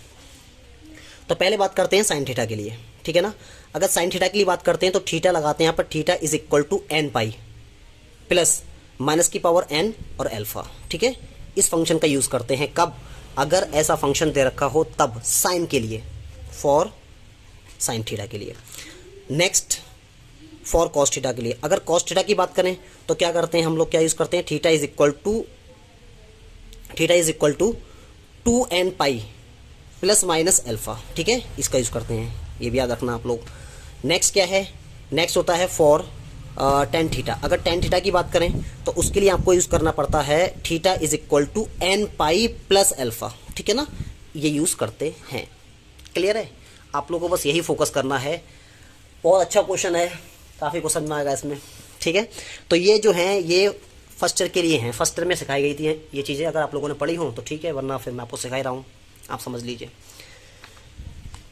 तो पहले बात करते हैं साइन थीटा के लिए, ठीक है ना। अगर साइन थीटा के लिए बात करते हैं तो थीटा लगाते हैं यहाँ पर, theta is equal to n pi plus minus की पावर एन और अल्फा, ठीक है। इस फंक्शन का यूज़ करते हैं कब, अगर ऐसा फंक्शन दे रखा हो तब, साइन के लिए, फॉर साइन थीटा के लिए। नेक्स्ट फॉर कॉस थीटा के लिए, अगर कॉस थीटा की बात करें तो क्या करते हैं हम लोग, क्या यूज़ करते हैं, theta is equal to 2n pi plus minus alpha, ठीक है, इसका यूज़ करते हैं, ये भी याद रखना आप लोग। नेक्स्ट क्या है, नेक्स्ट होता है फॉर टेन थीटा। अगर टेन थीटा की बात करें तो उसके लिए आपको यूज़ करना पड़ता है theta is equal to n pi plus alpha, ठीक है ना, ये यूज़ करते हैं। क्लियर है, आप लोगों को बस यही फोकस करना है। बहुत अच्छा क्वेश्चन है, काफ़ी क्वेश्चन में आएगा इसमें, ठीक है। तो ये जो हैं ये फर्स्ट ईयर के लिए हैं, फर्स्ट ईयर में सिखाई गई थी ये चीज़ें, अगर आप लोगों ने पढ़ी हों तो ठीक है, वरना फिर मैं आपको सिखा रहा हूँ, आप समझ लीजिए।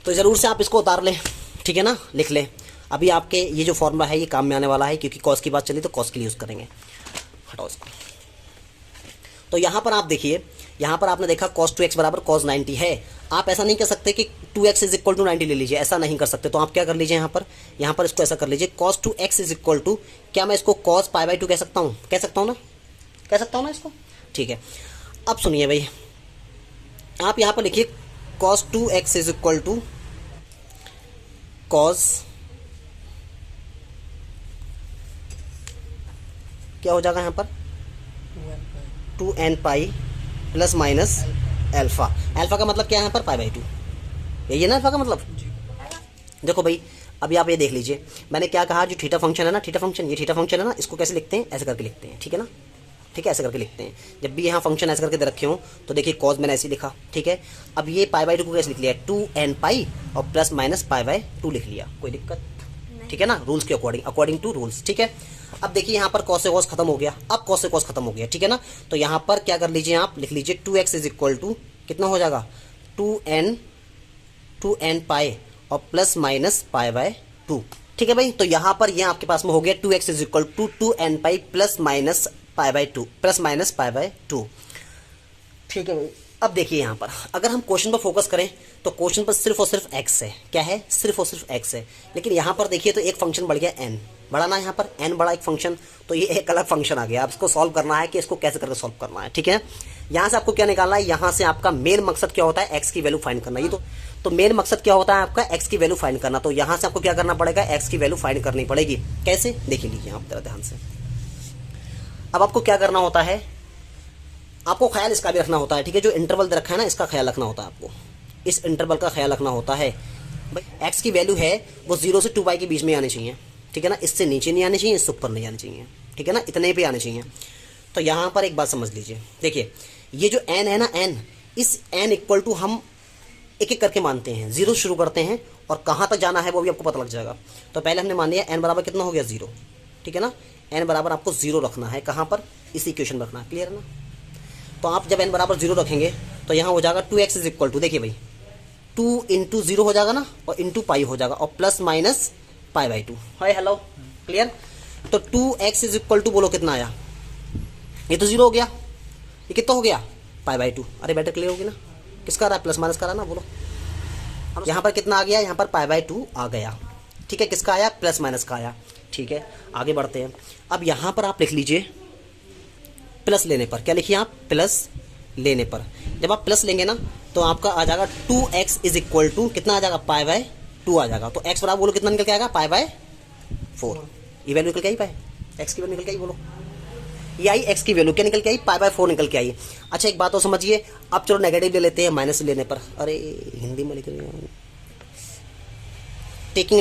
तो ज़रूर से आप इसको उतार लें, ठीक है ना, लिख लें। अभी आपके ये जो फॉर्मूला है ये काम में आने वाला है, क्योंकि कॉस की बात चली तो कॉस के लिए यूज़ करेंगे। हटाओ इसको। तो यहाँ पर आप देखिए, यहाँ पर आपने देखा cos 2x बराबर cos 90 है। आप ऐसा नहीं कर सकते कि 2x इज इक्वल टू 90 ले लीजिए, ऐसा नहीं कर सकते। तो आप क्या कर लीजिए, यहाँ पर इसको ऐसा कर लीजिए, cos 2x is equal to, क्या मैं इसको cos पाई बाई 2 कह सकता हूँ, कह सकता हूँ ना इसको, ठीक है। अब सुनिए भाई, आप यहाँ पर लिखिए cos 2x is equal to cos, क्या हो जाएगा यहाँ पर 2n pi plus minus alpha. Alpha का मतलब क्या है यहाँ पर, पाई बाई 2, यही है ना अल्फा का मतलब। देखो भाई, अभी आप ये देख लीजिए, मैंने क्या कहा, जो थीटा फंक्शन है ना, थीटा फंक्शन, ये थीटा फंक्शन है ना, इसको कैसे लिखते हैं, ऐसे करके लिखते हैं, ठीक है ना, ठीक है, ऐसे करके लिखते हैं। जब भी यहाँ फंक्शन ऐसे करके दे रखे हो तो देखिए कॉस मैंने ऐसे लिखा, ठीक है। अब ये पाई बाई 2 को कैसे लिख लिया, 2n पाई और प्लस माइनस पाई बाई 2 लिख लिया, कोई दिक्कत, ठीक है ना, रूल्स के अकॉर्डिंग टू रूल्स, ठीक है। अब देखिए यहाँ पर कॉस से कॉस खत्म हो गया, अब कॉस से कॉस खत्म हो गया, ठीक है ना। तो यहाँ पर क्या कर लीजिए, आप लिख लीजिए 2x इज इक्वल टू कितना हो जाएगा, 2n पाई और प्लस माइनस पाई बाय 2, ठीक है भाई। तो यहाँ पर यह आपके पास में हो गया 2x is equal to 2n pi plus minus pi by 2 plus minus pi by 2, ठीक है भाई। अब देखिए यहाँ पर अगर हम क्वेश्चन पर फोकस करें तो क्वेश्चन पर सिर्फ और सिर्फ x है, क्या है, सिर्फ और सिर्फ x है। लेकिन यहाँ पर देखिए तो एक फंक्शन बढ़ गया n, बड़ा ना यहाँ पर n बड़ा एक फंक्शन, तो ये एक अलग फंक्शन आ गया। अब इसको सॉल्व करना है कि इसको कैसे करके सॉल्व करना है, ठीक है। यहाँ से आपको क्या निकालना है, यहाँ से आपका मेन मकसद क्या होता है, x की वैल्यू फाइंड करना। ये तो मेन मकसद क्या होता है आपका, x की वैल्यू फाइंड करना। तो यहाँ से आपको क्या करना पड़ेगा, x की वैल्यू फाइंड करनी पड़ेगी। कैसे, देख लीजिए आप जरा ध्यान से। अब आपको क्या करना होता है, आपको ख्याल इसका भी रखना होता है, ठीक है। जो इंटरवल दे रखा है ना, इसका ख्याल रखना होता है आपको, इस इंटरवल का ख्याल रखना होता है भाई। x की वैल्यू है वो 0 से 2 के बीच में आनी चाहिए, ठीक है ना, इससे नीचे नहीं आनी चाहिए, इससे ऊपर नहीं आनी चाहिए, ठीक है ना, इतने पे आने चाहिए। तो यहाँ पर एक बात समझ लीजिए, देखिए ये जो n है ना, n, इस n इक्वल टू हम एक एक करके मानते हैं, 0 शुरू करते हैं और कहाँ तक जाना है वो भी आपको पता लग जाएगा। तो पहले हमने मान लिया n बराबर कितना हो गया, 0, ठीक है ना। n बराबर आपको 0 रखना है, कहाँ पर, इस इक्वेशन में रखना है, क्लियर है ना। तो आप जब n बराबर 0 रखेंगे तो यहाँ हो जाएगा 2x इज इक्वल टू, देखिए भाई 2 इंटू 0 हो जाएगा ना, और इंटू पाई हो जाएगा, और plus minus pi by 2। Hi hello, clear. तो 2x इज इक्वल टू बोलो कितना आया, ये तो 0 हो गया, ये कितना हो गया, पाई बाई 2। अरे बेटर क्लियर होगी ना, किसका आ रहा है, प्लस माइनस का रहा ना, बोलो। यहाँ पर कितना आ गया, यहाँ पर पाई बाई 2 आ गया, ठीक है। किसका आया, प्लस माइनस का आया, ठीक है। आगे बढ़ते हैं। अब यहाँ पर आप लिख लीजिए प्लस लेने पर, क्या लिखिए आप, प्लस लेने पर। जब आप प्लस लेंगे ना तो आपका आ जाएगा 2x इज इक्वल टू कितना आ जाएगा, पाई बाय 2 आ जाएगा। तो x बराबर बोलो कितना निकल के आएगा, पाई बाय 4। ये वैल्यू निकल के आई, पाई x की वैल्यू निकल के आई, बोलो ये आई x की वैल्यू क्या निकल के आई, पाई बाय 4 निकल के आई। अच्छा एक बात और समझिए, अब चलो नेगेटिव ले लेते हैं माइनस लेने पर। अरे हिंदी में लिख रही हूँ, टेकिंग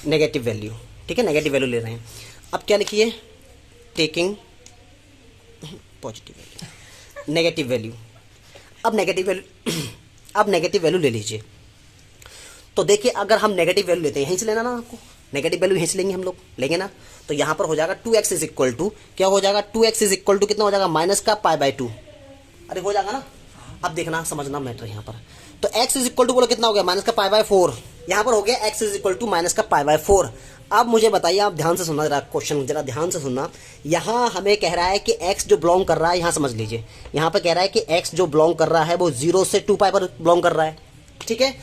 नेगेटिव वैल्यू, ठीक है, नेगेटिव वैल्यू ले रहे हैं। अब क्या लिखिए, taking positive value, negative value. अब नेगेटिव वैल्यू ले लीजिए। तो देखिए अगर हम नेगेटिव वैल्यू लेते हैं, यहीं से लेना ना आपको, नेगेटिव वैल्यू यहीं से लेंगे हम लोग, लेंगे ना। तो यहाँ पर हो जाएगा 2x इज इक्वल टू, क्या हो जाएगा 2x इज इक्वल टू कितना हो जाएगा माइनस का π/2। अरे हो जाएगा ना। अब देखना समझना मैटर यहाँ पर। तो x इज इक्वल टू बोलो कितना हो गया माइनस का π/4। यहाँ पर हो गया x is equal to minus का π/4। अब मुझे बताइए, आप ध्यान से सुनना जरा, क्वेश्चन जरा ध्यान से सुनना। यहाँ हमें कह रहा है कि x जो बिलोंग कर रहा है, यहाँ समझ लीजिए, यहाँ पर कह रहा है कि x जो बिलोंग कर रहा है वो 0 से 2π पर बिलोंग कर रहा है, ठीक है।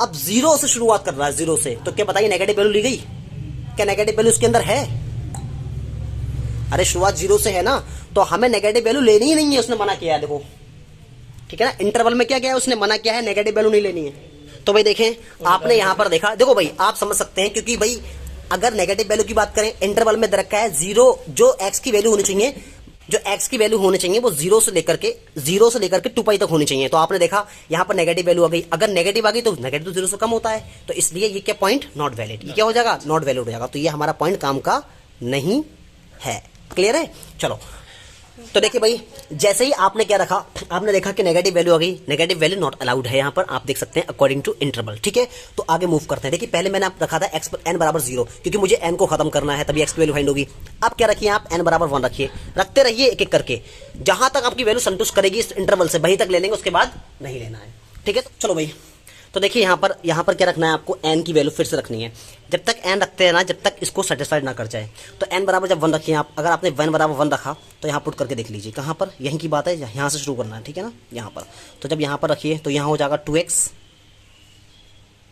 अब 0 से शुरुआत कर रहा है, 0 से, तो क्या बताइए नेगेटिव वैल्यू ली गई? क्या नेगेटिव वैल्यू उसके अंदर है? अरे शुरुआत 0 से है ना, तो हमें नेगेटिव वैल्यू लेनी ही नहीं है, उसने मना किया है, देखो, ठीक है ना। इंटरवल में क्या किया है उसने, मना किया है, नेगेटिव वैल्यू नहीं लेनी है। तो भाई देखें, आपने यहां पर देखा, देखो भाई आप समझ सकते हैं, क्योंकि भाई अगर नेगेटिव वैल्यू की बात करें, इंटरवल में दे रखा है 0, जो x की वैल्यू होनी चाहिए, जो x की वैल्यू होनी चाहिए वो 0 से लेकर के 2π तक होनी चाहिए। तो आपने देखा यहां पर नेगेटिव वैल्यू आ गई, अगर नेगेटिव आ गई तो नेगेटिव तो 0 से कम होता है, तो इसलिए ये क्या पॉइंट नॉट वैलिड, ये क्या हो जाएगा नॉट वैलिड हो जाएगा। तो ये हमारा पॉइंट काम का नहीं है। क्लियर है? चलो, तो देखिए भाई, जैसे ही आपने क्या रखा, आपने देखा कि नेगेटिव वैल्यू आ गई, नेगेटिव वैल्यू नॉट अलाउड है, यहाँ पर आप देख सकते हैं अकॉर्डिंग टू इंटरवल, ठीक है। तो आगे मूव करते हैं। देखिए पहले मैंने आप रखा था x पर n बराबर 0, क्योंकि मुझे n को खत्म करना है, तभी x की वैल्यू फाइंड होगी। अब क्या रखिए आप, n बराबर 1 रखिए, रखते रहिए एक एक करके, जहां तक आपकी वैल्यू संतुष्ट करेगी इस इंटरवल से, वहीं तक ले लेंगे, उसके बाद नहीं लेना है, ठीक है। तो चलो भाई, तो देखिए यहाँ पर क्या रखना है आपको, n की वैल्यू फिर से रखनी है। जब तक n रखते हैं ना, जब तक इसको सेटिस्फाइड ना कर जाए। तो n बराबर जब 1 रखिए आप, अगर आपने 1 बराबर 1 रखा तो यहाँ पुट करके देख लीजिए, कहाँ पर, यहीं की बात है, यहाँ से शुरू करना है, ठीक है ना, यहाँ पर। तो जब यहाँ पर रखिए तो यहाँ हो जाएगा 2x,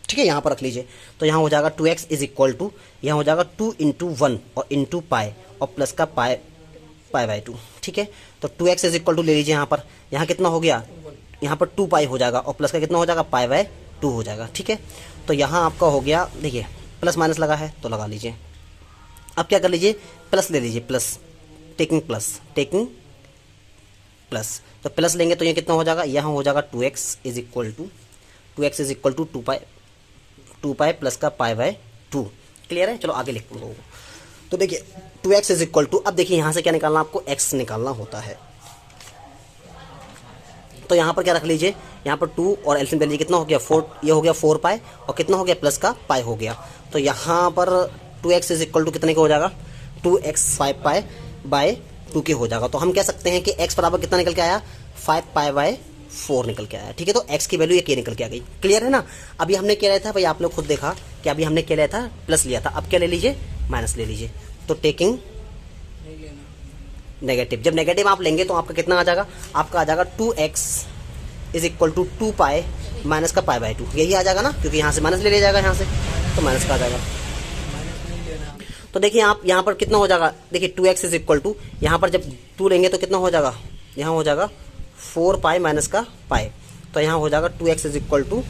ठीक है, यहाँ पर रख लीजिए। तो यहाँ हो जाएगा 2x इज इक्वल टू, यहाँ हो जाएगा 2 × 1 और इंटू पाई और प्लस का π/2, ठीक है। तो 2x इज इक्वल टू ले लीजिए, यहाँ पर, यहाँ कितना हो गया, यहाँ पर 2π हो जाएगा और प्लस का कितना हो जाएगा π/2 हो जाएगा, ठीक है। तो यहाँ आपका हो गया, देखिए प्लस माइनस लगा है तो लगा लीजिए। अब क्या कर लीजिए, प्लस ले लीजिए, प्लस टेकिंग प्लस, तो प्लस लेंगे तो ये कितना हो जाएगा, यहाँ हो जाएगा 2x is equal to 2π plus का π/2। क्लियर है? चलो आगे लिखते हैं। तो देखिए 2x इज इक्वल टू, अब देखिए यहाँ से क्या निकालना, आपको x निकालना होता है। तो यहाँ पर क्या रख लीजिए, यहाँ पर 2 और एलसीएम ले लीजिए, कितना हो गया 4, ये हो गया 4π और कितना हो गया प्लस का पाई हो गया। तो यहाँ पर 2x इज इक्वल टू कितने का हो जाएगा, 2x 5π/2 के हो जाएगा। तो हम कह सकते हैं कि x बराबर कितना निकल के आया, 5π/4 निकल के आया, ठीक है। तो x की वैल्यू ये निकल के आ गई। क्लियर है ना? अभी हमने क्या लिया था भाई, आप लोग खुद देखा कि अभी हमने क्या लिया था, प्लस लिया था, अब क्या ले लीजिए, माइनस ले लीजिए। तो टेकिंग नेगेटिव, जब नेगेटिव आप लेंगे तो आपका कितना आ जाएगा, आपका आ जाएगा 2x is equal to 2π minus का π/2, यही आ जाएगा ना, क्योंकि यहाँ से माइनस ले लिया जाएगा, यहाँ से तो माइनस का आ जाएगा। तो देखिए आप यहाँ पर कितना हो जाएगा, देखिए 2x इज इक्वल टू, यहाँ पर जब 2 लेंगे तो कितना हो जाएगा, यहाँ हो जाएगा 4π माइनस का पाई, तो यहाँ हो जाएगा 2x इज इक्वल टू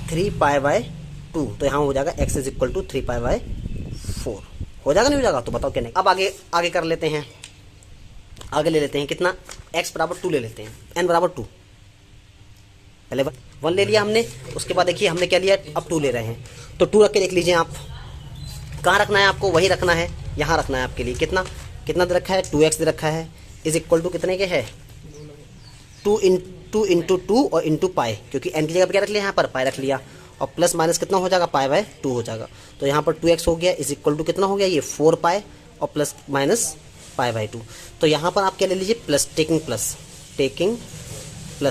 3π/2, तो यहाँ हो जाएगा x इज इक्वल टू 3π/4 हो जाएगा, नहीं हो जाएगा? तो बताओ क्या नहीं। अब आगे कर लेते हैं, आगे ले लेते हैं कितना, x बराबर 2 ले लेते हैं, n बराबर 2, पहले 1 ले लिया हमने, उसके बाद देखिए हमने क्या लिया, अब 2 ले रहे हैं। तो 2 रख के देख लीजिए आप, कहाँ रखना है आपको, वही रखना है, यहाँ रखना है आपके लिए। कितना दे रखा है, 2x दे रखा है, इज इक्वल टू कितने के है, 2 × 2 और इंटू पाई, क्योंकि n की जगह पर क्या रख लिया, यहाँ पर पाई रख लिया, और प्लस माइनस कितना हो जाएगा, π/2 हो जाएगा। तो यहाँ पर 2x हो गया इज इक्वल टू कितना हो गया, ये 4π और प्लस माइनस π/2। तो यहाँ पर आप क्या ले लीजिए, प्लस टेकिंग प्लस,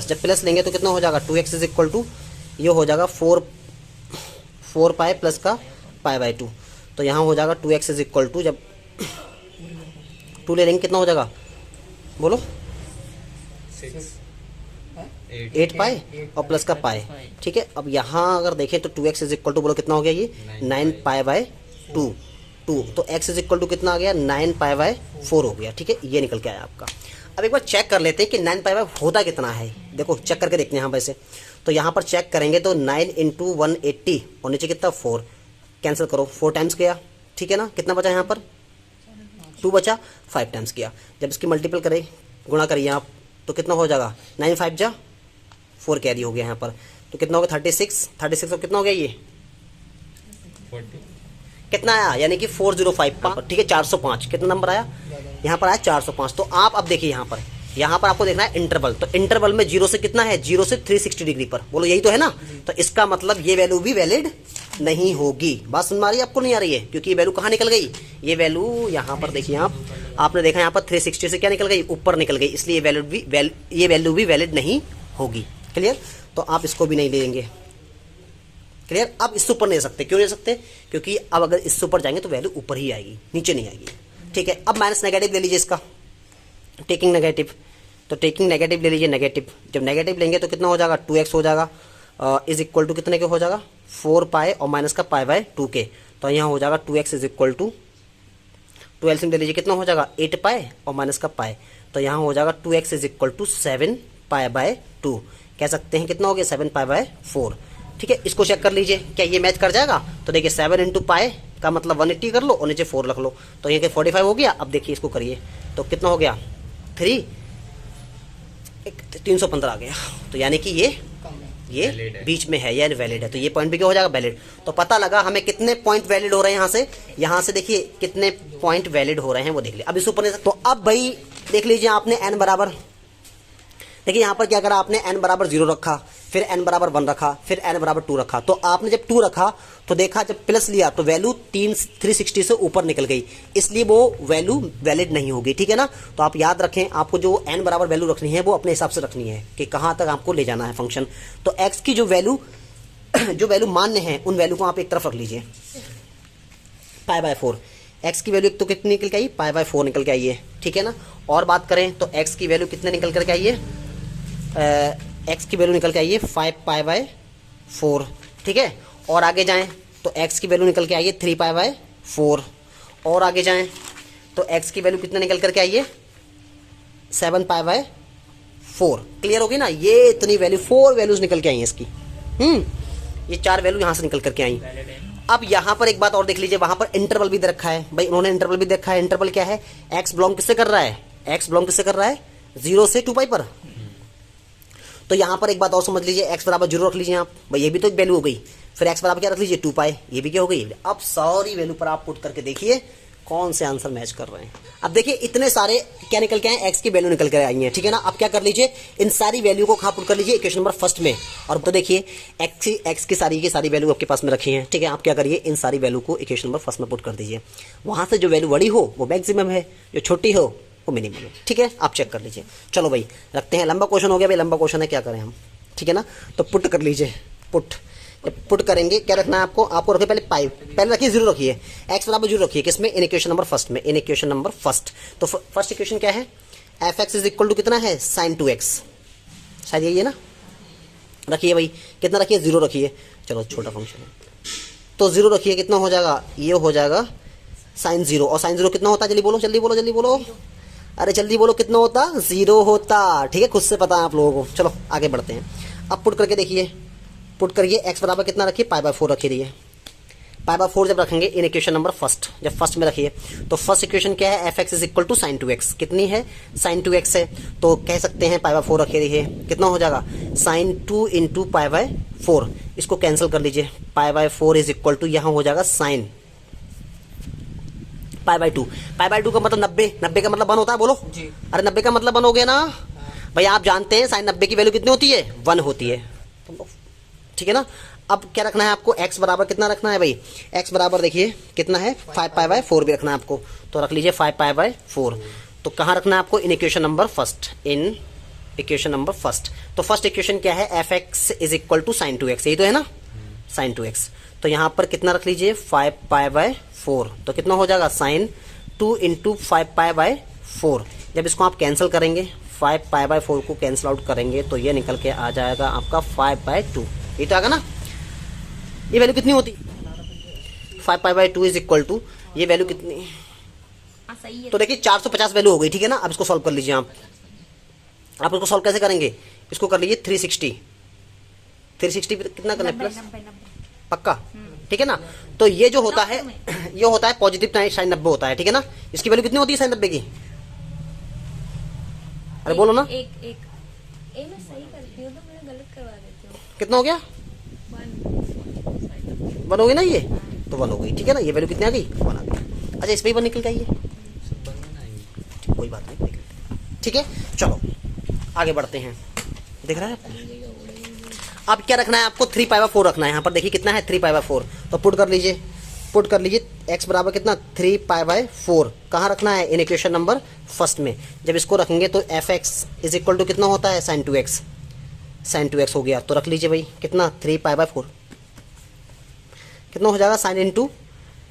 जब प्लस लेंगे तो कितना हो जाएगा, 2x इज इक्वल टू, ये हो जाएगा 4π प्लस का π/2। तो यहाँ हो जाएगा 2x इज इक्वल टू, जब 2 ले लेंगे कितना हो जाएगा, बोलो 8π और प्लस का पाई, ठीक है। अब यहाँ अगर देखें तो 2x इज इक्वल टू, बोलो कितना हो गया, ये 9π/2, तो x इज इक्वल टू कितना आ गया, 9π/4 हो गया, ठीक है। ये निकल के आया आपका। अब एक बार चेक कर लेते हैं कि 9π/ होता कितना है, देखो चेक करके देखते हैं यहाँ वैसे। तो यहाँ पर चेक करेंगे तो 9 × 180 और नीचे कितना 4, कैंसिल करो, 4 टाइम्स किया, ठीक है ना, कितना बचा यहाँ पर 2 बचा, 5 टाइम्स किया। जब इसकी मल्टीपल करें, गुणा करिए आप, तो कितना हो जाएगा, 9 5 जा 4 कैरी हो गया यहाँ पर, तो कितना हो गया 36 और कितना हो गया ये 40, कितना आया, यानी कि 405, ठीक है, 405 कितना नंबर आया, यहाँ पर आया 405। तो आप अब देखिए यहाँ पर आपको देखना है इंटरवल। तो इंटरवल में 0 से कितना है, 0 से 360 डिग्री पर, बोलो यही तो है ना। तो इसका मतलब ये वैल्यू भी वैलिड नहीं होगी। बात समझ में आ रही है आपको, नहीं आ रही है? क्योंकि ये वैल्यू कहाँ निकल गई, ये वैल्यू यहाँ पर देखिए आपने देखा यहाँ पर 360 से क्या निकल गई, ऊपर निकल गई, इसलिए ये वैल्यू भी वैलिड नहीं होगी। क्लियर? तो आप इसको भी नहीं लेंगे। क्लियर? अब इससे ऊपर नहीं ले सकते। क्यों ले सकते? क्योंकि अब अगर इससे ऊपर जाएंगे तो वैल्यू ऊपर ही आएगी, नीचे नहीं आएगी। ठीक है, अब माइनस नेगेटिव ले लीजिए इसका, टेकिंग नेगेटिव। तो टेकिंग नेगेटिव ले लीजिए नेगेटिव। जब नेगेटिव लेंगे तो कितना हो जाएगा, 2x हो जाएगा, इज इक्वल टू कितने के हो जाएगा, 4 पाई और माइनस का पाई बाय 2 के। तो यहाँ हो जाएगा 2x इज इक्वल टू 12 ले लीजिए, कितना हो जाएगा 8 पाई और माइनस का पाई। तो यहाँ हो जाएगा 2x is equal to 7 pi by 2। कह सकते हैं कितना हो गया, 7 पाई बाय 4। ठीक है, इसको चेक कर लीजिए क्या ये मैच कर जाएगा। तो देखिए 7 इंटू पाई का मतलब 180 कर लो और नीचे 4 रख लो, तो ये 45 हो गया। अब देखिए इसको करिए तो कितना हो गया, 315 आ गया। तो यानी कि ये बीच में है, यानी वैलिड है। तो ये पॉइंट भी क्या हो जाएगा, वैलिड। तो पता लगा हमें कितने पॉइंट वैलिड हो रहे हैं यहाँ से देखिए कितने पॉइंट वैलिड हो रहे हैं वो देख लिया। अब इस ऊपर नहीं। तो अब भाई देख लीजिए आपने n बराबर, देखिए यहाँ पर क्या करा आपने, n बराबर 0 रखा, फिर n बराबर 1 रखा, फिर n बराबर 2 रखा। तो आपने जब 2 रखा तो देखा जब प्लस लिया तो वैल्यू 360 से ऊपर निकल गई, इसलिए वो वैल्यू वैलिड नहीं होगी। ठीक है ना। तो आप याद रखें, आपको जो n बराबर वैल्यू रखनी है वो अपने हिसाब से रखनी है कि कहाँ तक आपको ले जाना है फंक्शन। तो x की जो वैल्यू मान्य है उन वैल्यू को आप एक तरफ रख लीजिए, पाई बाय 4। x की वैल्यू तो कितनी निकल के आई, पाई बाय 4 निकल के आई है। ठीक है ना। और बात करें तो x की वैल्यू कितने निकल करके आई है, x की वैल्यू निकल के आई है 5 पाई बाय 4। ठीक है। और आगे जाएं तो x की वैल्यू निकल के आई है 3 पाई बाय 4। और आगे जाएं तो x की वैल्यू कितने निकल करके आई है, 7 पाई बाय 4। क्लियर होगी ना। ये इतनी वैल्यू 4 वैल्यूज निकल के आई हैं इसकी। ये 4 वैल्यू यहाँ से निकल करके आई। अब यहाँ पर एक बात और देख लीजिए, वहाँ पर इंटरवल भी दे रखा है भाई, उन्होंने इंटरवल भी देखा है। इंटरवल क्या है, x बिलोंग किससे कर रहा है, x बिलोंग किससे कर रहा है, 0 से 2 पाई पर। तो यहाँ पर एक बात और समझ लीजिए, x बराबर 0 रख लीजिए आप भाई, ये भी तो एक वैल्यू हो गई। फिर x बराबर क्या रख लीजिए, 2 पाई, ये भी क्या हो गई। अब सारी वैल्यू पर आप पुट करके देखिए कौन से आंसर मैच कर रहे हैं। अब देखिए इतने सारे क्या निकल के आए, x की वैल्यू निकल कर आई है। ठीक है ना। अब क्या कर लीजिए, इन सारी वैल्यू को कहाँ पुट कर लीजिए, इक्वेशन नंबर फर्स्ट में। और तो देखिए x की सारी वैल्यू आपके पास में रखी है। ठीक है। आप क्या करिए, इन सारी वैल्यू को इक्वेशन नंबर फर्स्ट में पुट कर दीजिए। वहां से जो वैल्यू बड़ी हो वो मैक्सिमम है, जो छोटी हो वो मिनिमम है। ठीक है, आप चेक कर लीजिए। चलो भाई रखते हैं, लंबा क्वेश्चन हो गया भाई, लंबा क्वेश्चन है, क्या करें हम। ठीक है ना। तो पुट कर लीजिए, पुट। जब पुट करेंगे क्या रखना है आपको रखिए पहले पाई, पहले रखिए 0 रखिए, x बराबर 0 रखिए, किसमें, इन इक्वेशन नंबर फर्स्ट में, इन इक्वेशन नंबर फर्स्ट। तो फर्स्ट इक्वेशन क्या है, f(x) इज इक्वल टू कितना है, sin 2x, शायद यही है ना। रखिए भाई, कितना रखिए, 0 रखिए। चलो छोटा फंक्शन है तो 0 रखिए, कितना हो जाएगा, ये हो जाएगा sin 0। और sin 0 कितना होता है, जल्दी बोलो जल्दी बोलो जल्दी बोलो, अरे जल्दी बोलो, कितना होता, 0 होता। ठीक है, खुद से पता है आप लोगों को। चलो आगे बढ़ते हैं। अब पुट करके देखिए, पुट करिए, x बराबर कितना रखिए, पाई बाय 4 रखिए। पाई बाय 4 जब रखेंगे इन इक्वेशन नंबर फर्स्ट, जब फर्स्ट में रखिए तो फर्स्ट इक्वेशन क्या है, f(x) is equal to sin 2x, कितनी है, sin 2x है। तो कह सकते हैं पाई बाय 4 रखिए, देखिए कितना हो जाएगा, sin 2 इंटू पाई बाय 4। इसको कैंसिल कर लीजिए, pi by 4 is equal to यहाँ हो जाएगा sin pi by 2। Pi by 2 का मतलब 90, 90 का मतलब 1 होता है, बोलो जी। अरे 90 का मतलब 1 हो गया ना भाई। आप जानते हैं sin 90 की वैल्यू कितनी होती है, 1 होती है। ठीक है ना। अब क्या रखना है आपको, x बराबर कितना रखना है भाई, x बराबर देखिए कितना है, 5 पाई बाय 4 भी रखना है आपको। तो रख लीजिए 5 पाई बाय 4। तो कहाँ रखना है आपको, इन इक्वेशन नंबर फर्स्ट, इन इक्वेशन नंबर फर्स्ट। तो फर्स्ट इक्वेशन क्या है, f(x) is equal to sin 2x, यही तो है ना, sin 2x। तो यहाँ पर कितना रख लीजिए, 5 पाई बाय 4। तो कितना हो जाएगा, sin 2 इंटू 5 पाई बाय 4। जब इसको आप कैंसिल करेंगे, 5 पाई बाय 4 को कैंसिल आउट करेंगे तो ये निकल के आ जाएगा आपका 5 बाय 2। ये तो आएगा ना। ये वैल्यू कितनी होती, 5 pi by 2 is equal to, ये वैल्यू कितनी, सही है। तो देखिए 450 वैल्यू हो गई। ठीक है ना। अब इसको सॉल्व कर लीजिए आप इसको सॉल्व कैसे करेंगे, इसको कर लीजिए 360 कितना करना है, प्लस पक्का। ठीक है ना। तो ये जो होता है, ये होता है पॉजिटिव साइन 90 होता है। ठीक है ना। इसकी वैल्यू कितनी होती है साइन 90 की, अरे बोलो ना। एक मैं सही करती हूँ तो मैं गलत करवा देती हूँ। कितना हो गया, 1 हो गई ना, ये तो 1 हो गई। ठीक है ना। ये वैल्यू कितनी आ गई, 1 आ गई। अच्छा इस पे ही 1 निकल गई है, ठीक है, चलो आगे बढ़ते हैं। दिख रहा है अब क्या रखना है आपको, 3π/4 रखना है। यहाँ पर देखिए कितना है 3π/4, तो पुट कर लीजिए x बराबर कितना 3π/4 कहाँ रखना है, इन इक्वेशन नंबर फर्स्ट में। जब इसको रखेंगे तो fx इज इक्वल टू कितना होता है sin 2x हो गया, तो रख लीजिए भाई कितना 3π/4 कितना हो जाएगा sin इंटू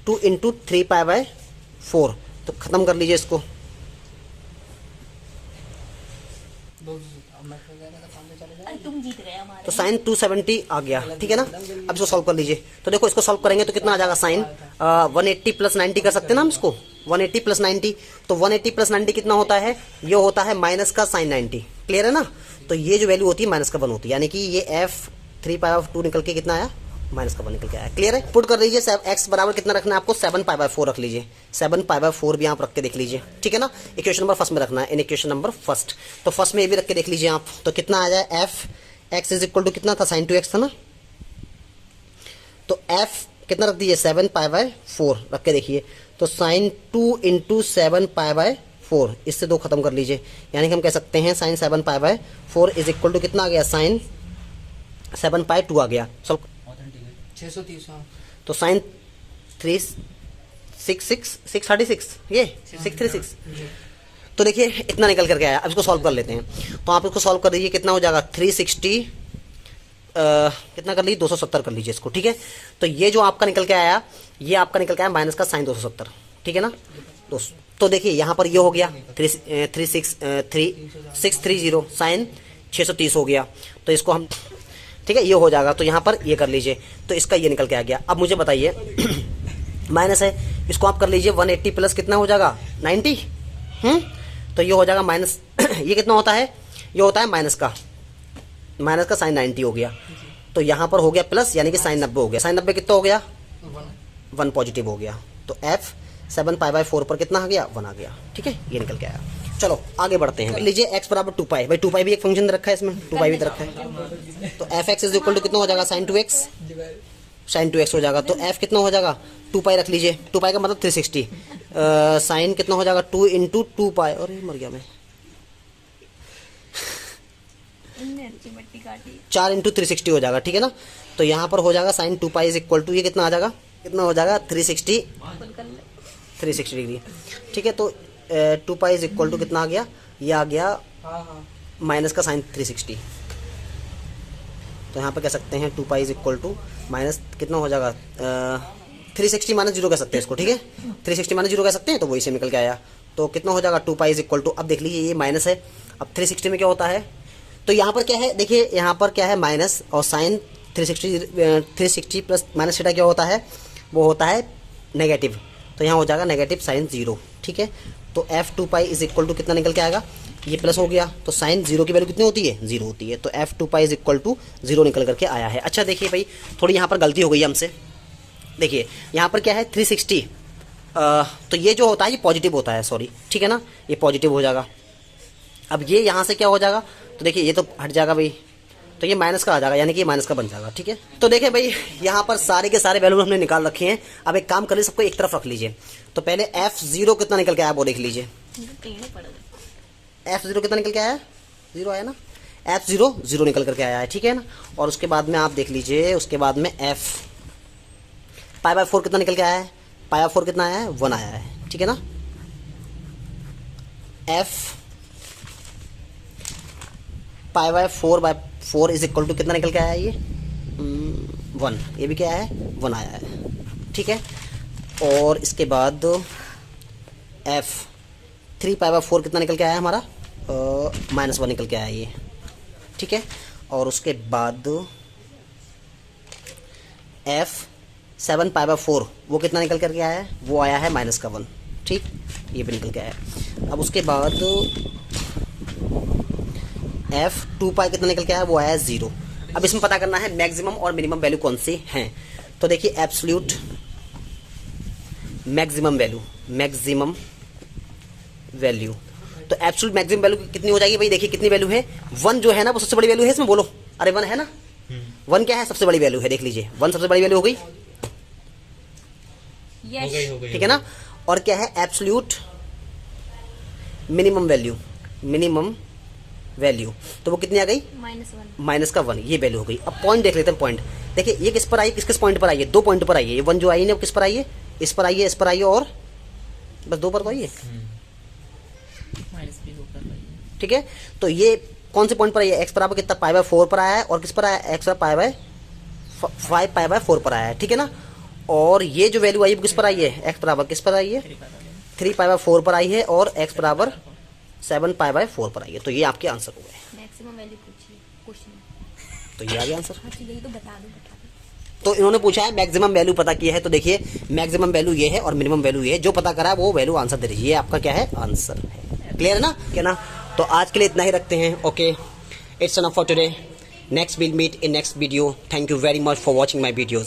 2 इंटू 3π/4, तो ख़त्म कर लीजिए इसको। तुम जीत गए हमारे। तो साइन 270 आ गया, ठीक है ना। अब इसको सॉल्व कर लीजिए, तो देखो इसको सॉल्व करेंगे तो कितना आ जाएगा साइन 180 + 90 कर सकते हैं ना हम इसको, 180 + 90, तो 180 + 90 कितना होता है, ये होता है माइनस का साइन 90, क्लियर है ना। तो ये जो वैल्यू होती है माइनस का 1 होती है, यानी कि ये f 3π/2 निकल के कितना आया, माइनस का 1 निकल के आया, क्लियर है। पुट कर लीजिए, x बराबर कितना रखना है आपको 7π/4 रख लीजिए, 7π/4 भी आप रख के देख लीजिए, ठीक है ना। इक्वेशन नंबर फर्स्ट में रखना है, इन इक्वेशन नंबर फर्स्ट, तो फर्स्ट में ये भी रख के देख लीजिए आप, तो कितना आ जाए f(x) इज इक्वल टू कितना था sin 2x था ना, तो f कितना रख दीजिए 7π/4 रख के देखिए, तो sin 2 इंटू 7π/4 इससे 2 खत्म कर लीजिए, यानी कि हम कह सकते हैं sin 7π/4 इज इक्वल टू कितना आ गया sin 7π2 आ गया, 630, तो साइन 636 ये 636, तो देखिए इतना निकल करके आया। अब इसको सॉल्व कर लेते हैं, तो आप इसको सॉल्व कर दीजिए, कितना हो जाएगा 360 कितना कर लीजिए 270 कर लीजिए इसको, ठीक है। तो ये जो आपका निकल के आया, ये आपका निकल के आया माइनस का साइन 270, ठीक है ना। तो देखिए यहाँ पर ये हो गया 630 साइन 630 हो गया, तो इसको हम, ठीक है, ये हो जाएगा, तो यहाँ पर ये कर लीजिए, तो इसका ये निकल के आ गया। अब मुझे बताइए माइनस है, इसको आप कर लीजिए 180 प्लस कितना हो जाएगा 90, तो ये हो जाएगा माइनस ये कितना होता है, ये होता है माइनस का साइन 90 हो गया, तो यहाँ पर हो गया प्लस, यानी कि साइन 90 हो गया, साइन 90 कितना हो गया 1 पॉजिटिव हो गया, तो f 7π/4 पर कितना आ गया 1 आ गया, ठीक है, ये निकल के आया। चलो आगे बढ़ते हैं, लीजिए x बराबर 2π, भाई 2π भी एक फंक्शन रखा है इसमें, 2π भी रखा है, तो fx इज इक्वल टू कितना हो जाएगा sin 2x हो जाएगा, तो f कितना हो जाएगा 2π रख लीजिए, 2π का मतलब 360, साइन कितना हो जाएगा 2 इंटू 2π, और मर गया मैं 4 इंटू 360 हो जाएगा, ठीक है ना। तो यहाँ पर हो जाएगा साइन 2π इज इक्वल टू ये कितना आ जाएगा, कितना हो जाएगा 360 डिग्री, ठीक है। तो 2π इज इक्वल टू कितना आ गया, ये आ गया माइनस का साइन 360, तो यहाँ पर कह सकते हैं 2π इज इक्वल टू माइनस कितना हो जाएगा 360 माइनस 0 कह सकते हैं इसको, ठीक है, 360 माइनस 0 कह सकते हैं, तो वही से निकल के आया, तो कितना हो जाएगा 2π इज इक्वल टू, अब देख लीजिए ये माइनस है, अब 360 में क्या होता है, तो यहाँ पर क्या है, देखिए यहाँ पर क्या है माइनस, और साइन 360 प्लस माइनस थीटा क्या होता है, वो होता है नेगेटिव, तो यहाँ हो जाएगा नेगेटिव साइन 0, ठीक है। तो f2π इज इक्वल टू कितना निकल के आएगा, ये प्लस हो गया, तो साइन 0 की वैल्यू कितनी होती है 0 होती है, तो f2π इज इक्वल टू 0 निकल करके आया है। अच्छा देखिए भाई थोड़ी यहाँ पर गलती हो गई हमसे, देखिए यहाँ पर क्या है 360, तो ये जो होता है ये पॉजिटिव होता है, सॉरी, ठीक है ना, ये पॉजिटिव हो जाएगा। अब ये यहाँ से क्या हो जाएगा, तो देखिए ये तो हट जाएगा भाई, तो ये माइनस का आ जाएगा, यानी कि ये माइनस का बन जाएगा, ठीक है। तो देखिए भाई यहाँ पर सारे के सारे वैल्यू हमने निकाल रखे हैं, अब एक काम करिए सबको एक तरफ रख लीजिए, तो पहले f0 कितना निकल के आया वो देख लीजिए, f0 कितना निकल के आया 0 आया ना, f0 0 निकल करके आया है, ठीक है ना। और उसके बाद में आप देख लीजिए, उसके बाद में f π/4 कितना निकल के आया है, π/4 कितना आया है 1 आया है, ठीक है ना। f π/4 इज इक्वल टू कितना निकल के आया है, ये 1, ये भी क्या है 1 आया है, ठीक है। और इसके बाद f 3π/4 कितना निकल के आया हमारा -1 निकल के आया ये, ठीक है। और उसके बाद f 7π/4 वो कितना निकल करके आया है, वो आया है -1, ठीक, ये भी निकल के आया। अब उसके बाद f 2π कितना निकल के आया, वो आया है 0। अब इसमें पता करना है मैक्सिमम और मिनिमम वैल्यू कौन सी हैं, तो देखिए एब्सोल्यूट मैक्सिमम वैल्यू, तो एब्सोल्यूट मैक्सिमम वैल्यू कितनी हो जाएगी भाई, देखिए कितनी वैल्यू है 1 जो है ना वो सबसे बड़ी वैल्यू है इसमें, बोलो, अरे 1 है ना, 1 क्या है सबसे बड़ी वैल्यू है, देख लीजिए 1 सबसे बड़ी वैल्यू हो गई, ठीक है ना। और क्या है absolute minimum value, minimum value, तो वो कितनी आ गई? -1। माइनस का 1, ये वैल्यू हो गई। अब पॉइंट देख लेते हैं। पॉइंट देखिए ये किस पर आई, किस किस पॉइंट पर आई है? 2 पॉइंट पर आई है। ये 1 जो आई है वो किस पर आई है? इस पर आई है, इस पर आई है, और बस 2 पर तो आई है। माइनस भी होकर रही है। ठीक है, तो ये कौन से पॉइंट पर आई है? एक्स बराबर कितना? π/4 पर आया है, और किस पर आया है? एक्स π/5 π/4 पर आया है। ठीक है ना, और ये जो वैल्यू आई वो किस पर आई है? एक्स बराबर किस पर आई है? 3 π/4 पर आई है, और एक्स बराबर 7 π/4 पर आई है। तो ये आपके आंसर हो गए। मैक्सिमम वैल्यू पूछिए क्वेश्चन। तो ये आ गया आंसर। हाँ, यही तो बता दो। तो इन्होंने पूछा है मैक्सिमम वैल्यू पता किया है, तो देखिए मैक्सिमम वैल्यू ये है और मिनिमम वैल्यू ये है। जो पता करा है वो वैल्यू आंसर दे दीजिए। ये आपका क्या है? आंसर है। क्लियर है ना? क्या ना? तो आज के लिए इतना ही रखते हैं। Okay, it's enough for today. Next will meet in next video. Thank you very much for watching my videos.